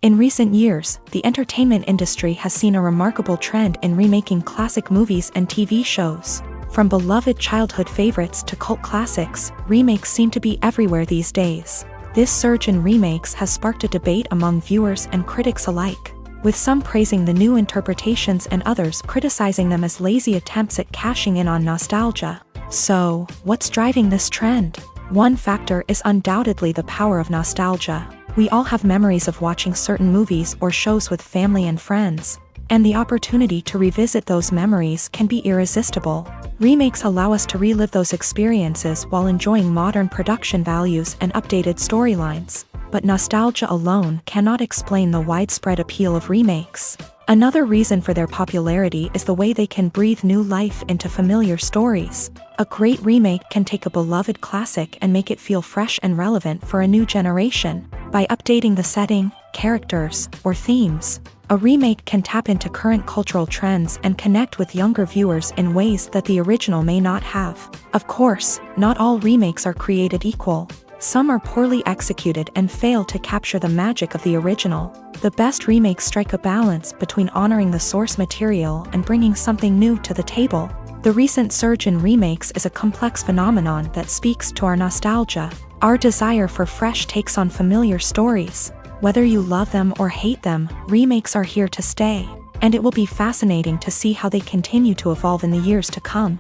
In recent years, the entertainment industry has seen a remarkable trend in remaking classic movies and TV shows. From beloved childhood favorites to cult classics, remakes seem to be everywhere these days. This surge in remakes has sparked a debate among viewers and critics alike, with some praising the new interpretations and others criticizing them as lazy attempts at cashing in on nostalgia. So, what's driving this trend? One factor is undoubtedly the power of nostalgia. We all have memories of watching certain movies or shows with family and friends, and the opportunity to revisit those memories can be irresistible. Remakes allow us to relive those experiences while enjoying modern production values and updated storylines. But nostalgia alone cannot explain the widespread appeal of remakes. Another reason for their popularity is the way they can breathe new life into familiar stories. A great remake can take a beloved classic and make it feel fresh and relevant for a new generation. By updating the setting, characters, or themes, a remake can tap into current cultural trends and connect with younger viewers in ways that the original may not have. Of course, not all remakes are created equal. Some are poorly executed and fail to capture the magic of the original. The best remakes strike a balance between honoring the source material and bringing something new to the table. The recent surge in remakes is a complex phenomenon that speaks to our nostalgia, our desire for fresh takes on familiar stories. Whether you love them or hate them, remakes are here to stay, and it will be fascinating to see how they continue to evolve in the years to come.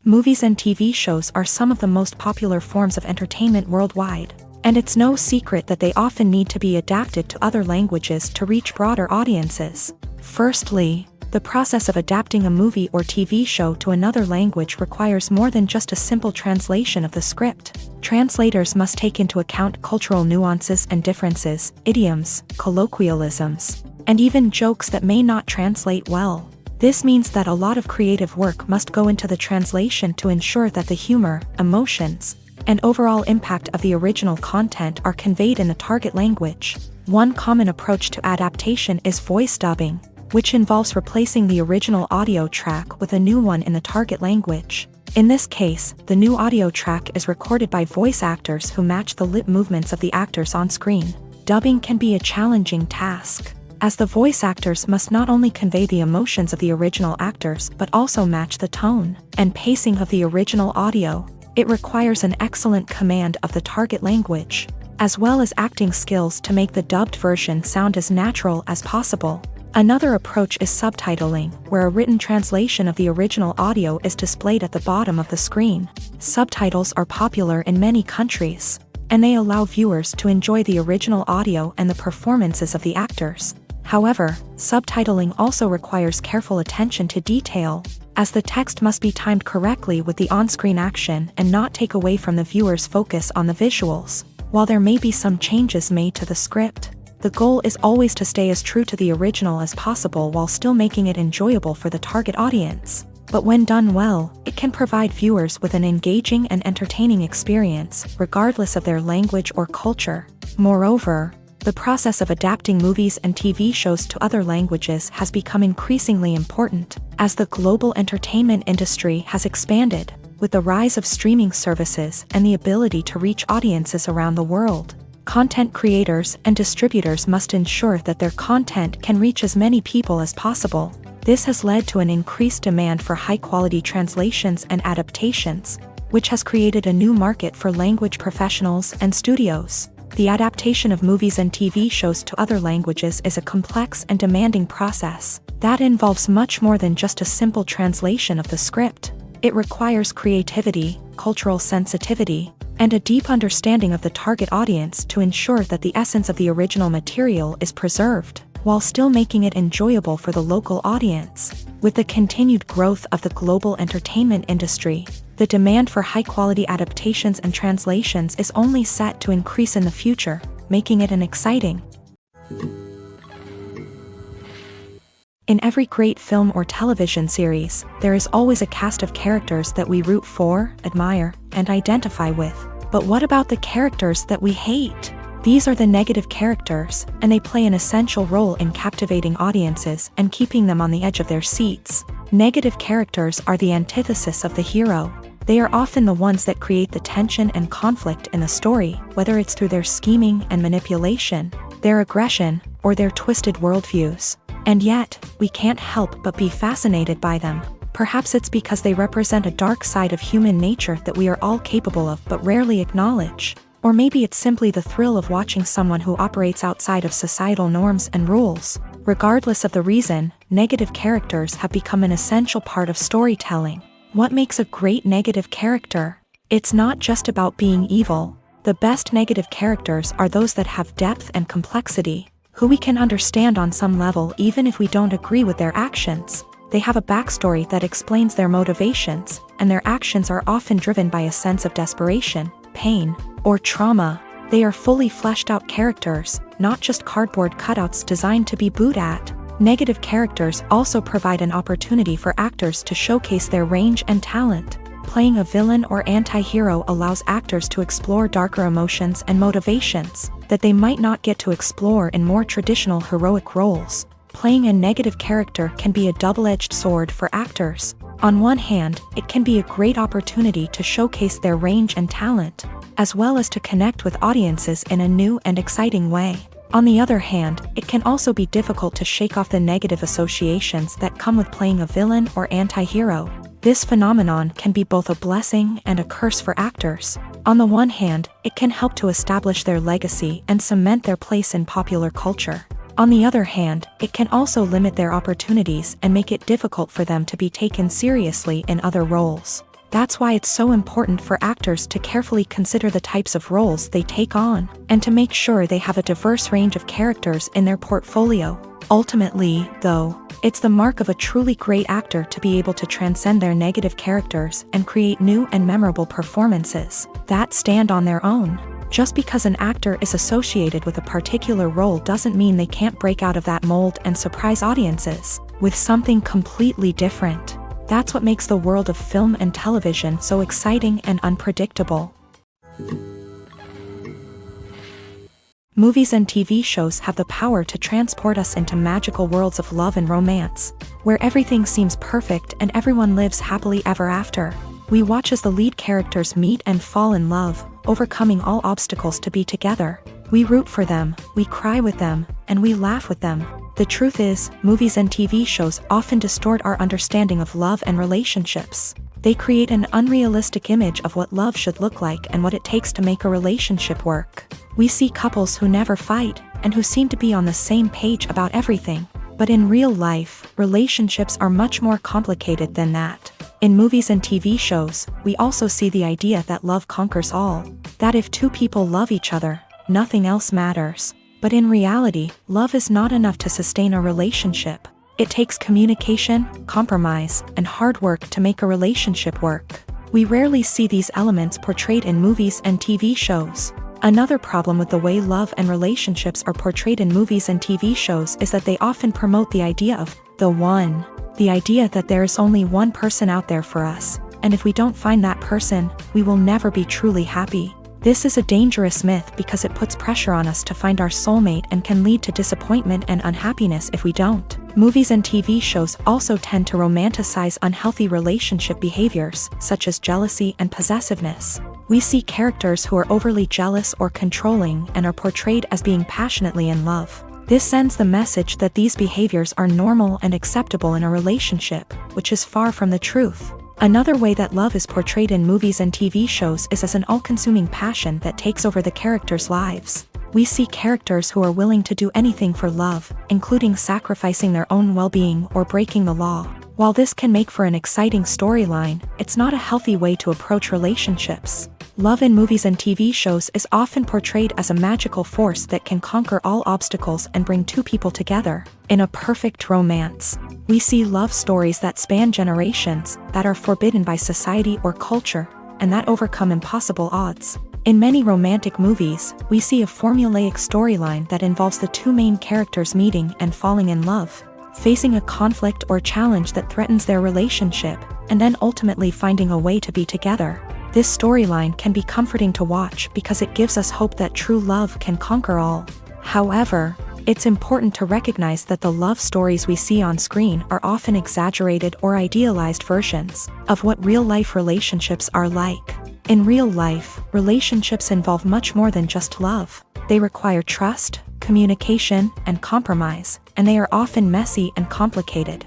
Movies and TV shows are some of the most popular forms of entertainment worldwide, and it's no secret that they often need to be adapted to other languages to reach broader audiences. Firstly, The process of adapting a movie or TV show to another language requires more than just a simple translation of the script. Translators must take into account cultural nuances and differences, idioms, colloquialisms, and even jokes that may not translate well. This means that a lot of creative work must go into the translation to ensure that the humor, emotions, and overall impact of the original content are conveyed in the target language. One common approach to adaptation is voice dubbing, which involves replacing the original audio track with a new one in the target language. In this case, the new audio track is recorded by voice actors who match the lip movements of the actors on screen. Dubbing can be a challenging task, as the voice actors must not only convey the emotions of the original actors but also match the tone and pacing of the original audio. It requires an excellent command of the target language, as well as acting skills to make the dubbed version sound as natural as possible. Another approach is subtitling, where a written translation of the original audio is displayed at the bottom of the screen. Subtitles are popular in many countries, and they allow viewers to enjoy the original audio and the performances of the actors. However, subtitling also requires careful attention to detail, as the text must be timed correctly with the on-screen action and not take away from the viewer's focus on the visuals. While there may be some changes made to the script, the goal is always to stay as true to the original as possible while still making it enjoyable for the target audience. But when done well, it can provide viewers with an engaging and entertaining experience, regardless of their language or culture. Moreover, the process of adapting movies and TV shows to other languages has become increasingly important, as the global entertainment industry has expanded, with the rise of streaming services and the ability to reach audiences around the world. Content creators and distributors must ensure that their content can reach as many people as possible. This has led to an increased demand for high-quality translations and adaptations, which has created a new market for language professionals and studios. The adaptation of movies and TV shows to other languages is a complex and demanding process that involves much more than just a simple translation of the script. It requires creativity, cultural sensitivity, and a deep understanding of the target audience to ensure that the essence of the original material is preserved, while still making it enjoyable for the local audience. With the continued growth of the global entertainment industry, the demand for high-quality adaptations and translations is only set to increase in the future, making it an exciting. In every great film or television series, there is always a cast of characters that we root for, admire, and identify with. But what about the characters that we hate? These are the negative characters, and they play an essential role in captivating audiences and keeping them on the edge of their seats. Negative characters are the antithesis of the hero. They are often the ones that create the tension and conflict in the story, whether it's through their scheming and manipulation, their aggression, or their twisted worldviews. And yet, we can't help but be fascinated by them. Perhaps it's because they represent a dark side of human nature that we are all capable of but rarely acknowledge. Or maybe it's simply the thrill of watching someone who operates outside of societal norms and rules. Regardless of the reason, negative characters have become an essential part of storytelling. What makes a great negative character? It's not just about being evil. The best negative characters are those that have depth and complexity, who we can understand on some level even if we don't agree with their actions. They have a backstory that explains their motivations, and their actions are often driven by a sense of desperation, pain, or trauma. They are fully fleshed out characters, not just cardboard cutouts designed to be booed at. Negative characters also provide an opportunity for actors to showcase their range and talent. Playing a villain or anti-hero allows actors to explore darker emotions and motivations that they might not get to explore in more traditional heroic roles. Playing a negative character can be a double-edged sword for actors. On one hand, it can be a great opportunity to showcase their range and talent, as well as to connect with audiences in a new and exciting way. On the other hand, it can also be difficult to shake off the negative associations that come with playing a villain or anti-hero. This phenomenon can be both a blessing and a curse for actors. On the one hand, it can help to establish their legacy and cement their place in popular culture. On the other hand, it can also limit their opportunities and make it difficult for them to be taken seriously in other roles. That's why it's so important for actors to carefully consider the types of roles they take on, and to make sure they have a diverse range of characters in their portfolio. Ultimately, though, It's the mark of a truly great actor to be able to transcend their negative characters and create new and memorable performances that stand on their own. Just because an actor is associated with a particular role doesn't mean they can't break out of that mold and surprise audiences with something completely different. That's what makes the world of film and television so exciting and unpredictable. Movies and TV shows have the power to transport us into magical worlds of love and romance, where everything seems perfect and everyone lives happily ever after. We watch as the lead characters meet and fall in love, overcoming all obstacles to be together. We root for them, we cry with them, and we laugh with them. The truth is, movies and TV shows often distort our understanding of love and relationships. They create an unrealistic image of what love should look like and what it takes to make a relationship work. We see couples who never fight, and who seem to be on the same page about everything. But in real life, relationships are much more complicated than that. In movies and TV shows, we also see the idea that love conquers all. That if two people love each other, nothing else matters. But in reality, love is not enough to sustain a relationship. It takes communication, compromise, and hard work to make a relationship work. We rarely see these elements portrayed in movies and TV shows. Another problem with the way love and relationships are portrayed in movies and TV shows is that they often promote the idea of the one. The idea that there is only one person out there for us, and if we don't find that person, we will never be truly happy. This is a dangerous myth because it puts pressure on us to find our soulmate and can lead to disappointment and unhappiness if we don't. Movies and TV shows also tend to romanticize unhealthy relationship behaviors, such as jealousy and possessiveness. We see characters who are overly jealous or controlling and are portrayed as being passionately in love. This sends the message that these behaviors are normal and acceptable in a relationship, which is far from the truth. Another way that love is portrayed in movies and TV shows is as an all-consuming passion that takes over the characters' lives. We see characters who are willing to do anything for love, including sacrificing their own well-being or breaking the law. While this can make for an exciting storyline, it's not a healthy way to approach relationships. Love in movies and TV shows is often portrayed as a magical force that can conquer all obstacles and bring two people together in a perfect romance. We see love stories that span generations, that are forbidden by society or culture, and that overcome impossible odds. In many romantic movies, we see a formulaic storyline that involves the two main characters meeting and falling in love, facing a conflict or challenge that threatens their relationship, and then ultimately finding a way to be together. This storyline can be comforting to watch because it gives us hope that true love can conquer all. However, it's important to recognize that the love stories we see on screen are often exaggerated or idealized versions of what real-life relationships are like. In real life, relationships involve much more than just love. They require trust, communication, and compromise, and they are often messy and complicated.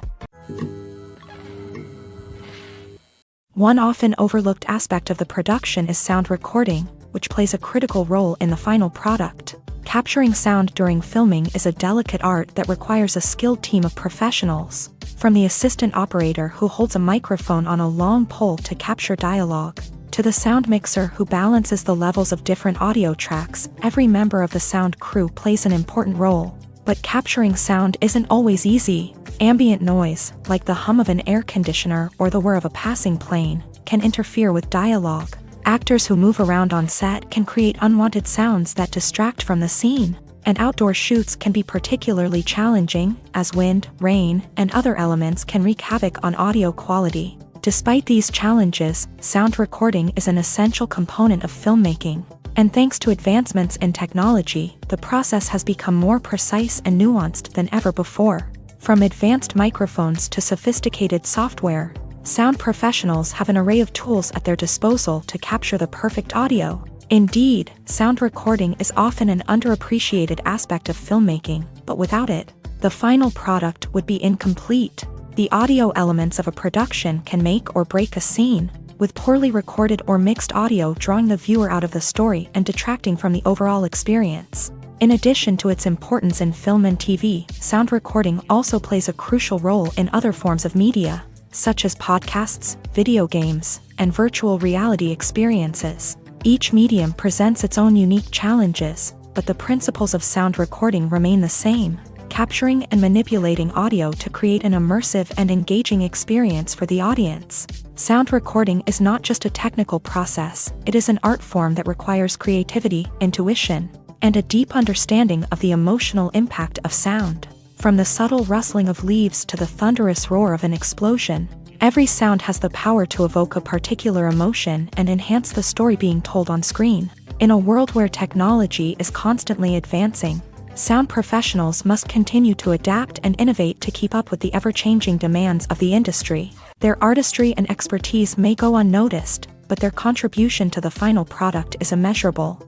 One often overlooked aspect of the production is sound recording, which plays a critical role in the final product. Capturing sound during filming is a delicate art that requires a skilled team of professionals, from the assistant operator who holds a microphone on a long pole to capture dialogue, to the sound mixer who balances the levels of different audio tracks. Every member of the sound crew plays an important role. But capturing sound isn't always easy. Ambient noise, like the hum of an air conditioner or the whir of a passing plane, can interfere with dialogue. Actors who move around on set can create unwanted sounds that distract from the scene. And outdoor shoots can be particularly challenging, as wind, rain, and other elements can wreak havoc on audio quality. Despite these challenges, sound recording is an essential component of filmmaking. And thanks to advancements in technology, the process has become more precise and nuanced than ever before. From advanced microphones to sophisticated software, sound professionals have an array of tools at their disposal to capture the perfect audio. Indeed, sound recording is often an underappreciated aspect of filmmaking, but without it, the final product would be incomplete. The audio elements of a production can make or break a scene, with poorly recorded or mixed audio drawing the viewer out of the story and detracting from the overall experience. In addition to its importance in film and TV, sound recording also plays a crucial role in other forms of media, such as podcasts, video games, and virtual reality experiences. Each medium presents its own unique challenges, but the principles of sound recording remain the same. capturing and manipulating audio to create an immersive and engaging experience for the audience. Sound recording is not just a technical process, it is an art form that requires creativity, intuition, and a deep understanding of the emotional impact of sound. From the subtle rustling of leaves to the thunderous roar of an explosion, every sound has the power to evoke a particular emotion and enhance the story being told on screen. In a world where technology is constantly advancing, sound professionals must continue to adapt and innovate to keep up with the ever-changing demands of the industry. Their artistry and expertise may go unnoticed, but their contribution to the final product is immeasurable.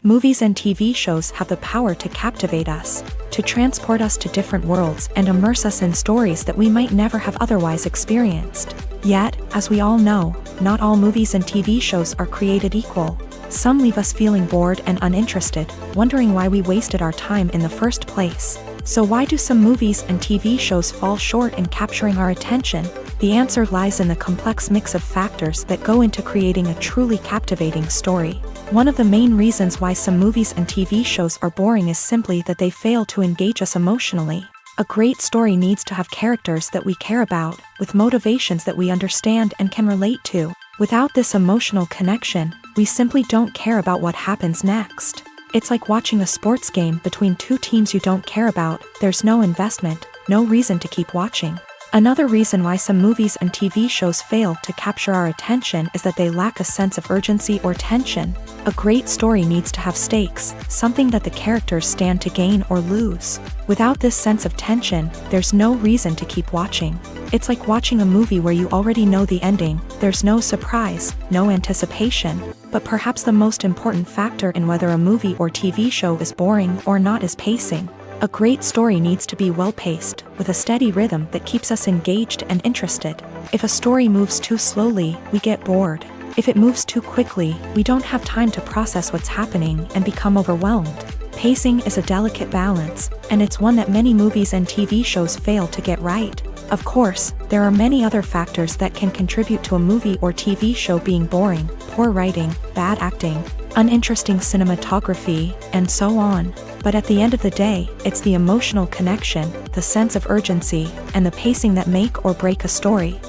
Movies and TV shows have the power to captivate us, to transport us to different worlds and immerse us in stories that we might never have otherwise experienced. Yet, as we all know, not all movies and TV shows are created equal. Some leave us feeling bored and uninterested, wondering why we wasted our time in the first place. So why do some movies and TV shows fall short in capturing our attention? The answer lies in the complex mix of factors that go into creating a truly captivating story. One of the main reasons why some movies and TV shows are boring is simply that they fail to engage us emotionally. A great story needs to have characters that we care about, with motivations that we understand and can relate to. Without this emotional connection, we simply don't care about what happens next. It's like watching a sports game between two teams you don't care about. There's no investment, no reason to keep watching. Another reason why some movies and TV shows fail to capture our attention is that they lack a sense of urgency or tension. A great story needs to have stakes, something that the characters stand to gain or lose. Without this sense of tension, there's no reason to keep watching. It's like watching a movie where you already know the ending. There's no surprise, no anticipation. But perhaps the most important factor in whether a movie or TV show is boring or not is pacing. A great story needs to be well-paced, with a steady rhythm that keeps us engaged and interested. If a story moves too slowly, we get bored. If it moves too quickly, we don't have time to process what's happening and become overwhelmed. Pacing is a delicate balance, and it's one that many movies and TV shows fail to get right. Of course, there are many other factors that can contribute to a movie or TV show being boring: poor writing, bad acting, uninteresting cinematography, and so on. But at the end of the day, it's the emotional connection, the sense of urgency, and the pacing that make or break a story.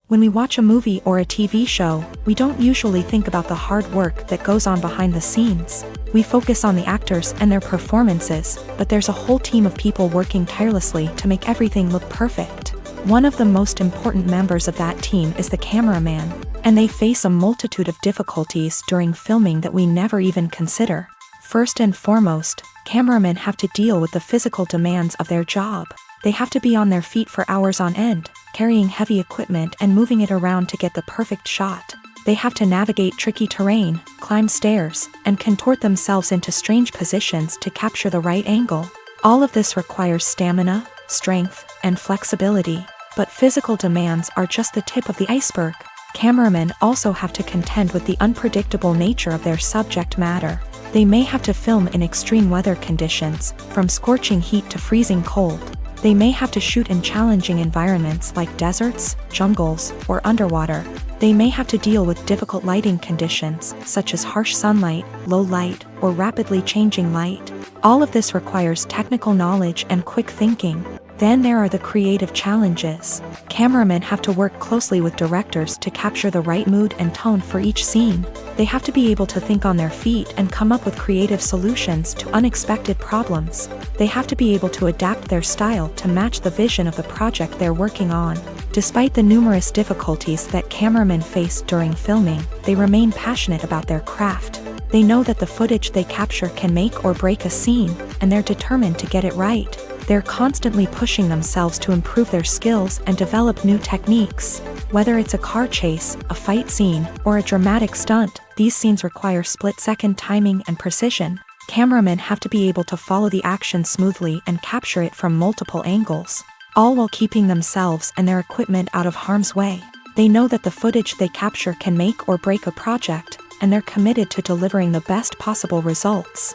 When we watch a movie or a TV show, we don't usually think about the hard work that goes on behind the scenes. We focus on the actors and their performances, but there's a whole team of people working tirelessly to make everything look perfect. One of the most important members of that team is the cameraman, and they face a multitude of difficulties during filming that we never even consider. First and foremost, cameramen have to deal with the physical demands of their job. They have to be on their feet for hours on end, carrying heavy equipment and moving it around to get the perfect shot. They have to navigate tricky terrain, climb stairs, and contort themselves into strange positions to capture the right angle. All of this requires stamina, strength, and flexibility. But physical demands are just the tip of the iceberg. Cameramen also have to contend with the unpredictable nature of their subject matter. They may have to film in extreme weather conditions, from scorching heat to freezing cold. They may have to shoot in challenging environments like deserts, jungles, or underwater. They may have to deal with difficult lighting conditions, such as harsh sunlight, low light, or rapidly changing light. All of this requires technical knowledge and quick thinking. Then there are the creative challenges. Cameramen have to work closely with directors to capture the right mood and tone for each scene. They have to be able to think on their feet and come up with creative solutions to unexpected problems. They have to be able to adapt their style to match the vision of the project they're working on. Despite the numerous difficulties that cameramen face during filming, they remain passionate about their craft. They know that the footage they capture can make or break a scene, and they're determined to get it right. They're constantly pushing themselves to improve their skills and develop new techniques. Whether it's a car chase, a fight scene, or a dramatic stunt, these scenes require split-second timing and precision. Cameramen have to be able to follow the action smoothly and capture it from multiple angles, all while keeping themselves and their equipment out of harm's way. They know that the footage they capture can make or break a project, and they're committed to delivering the best possible results.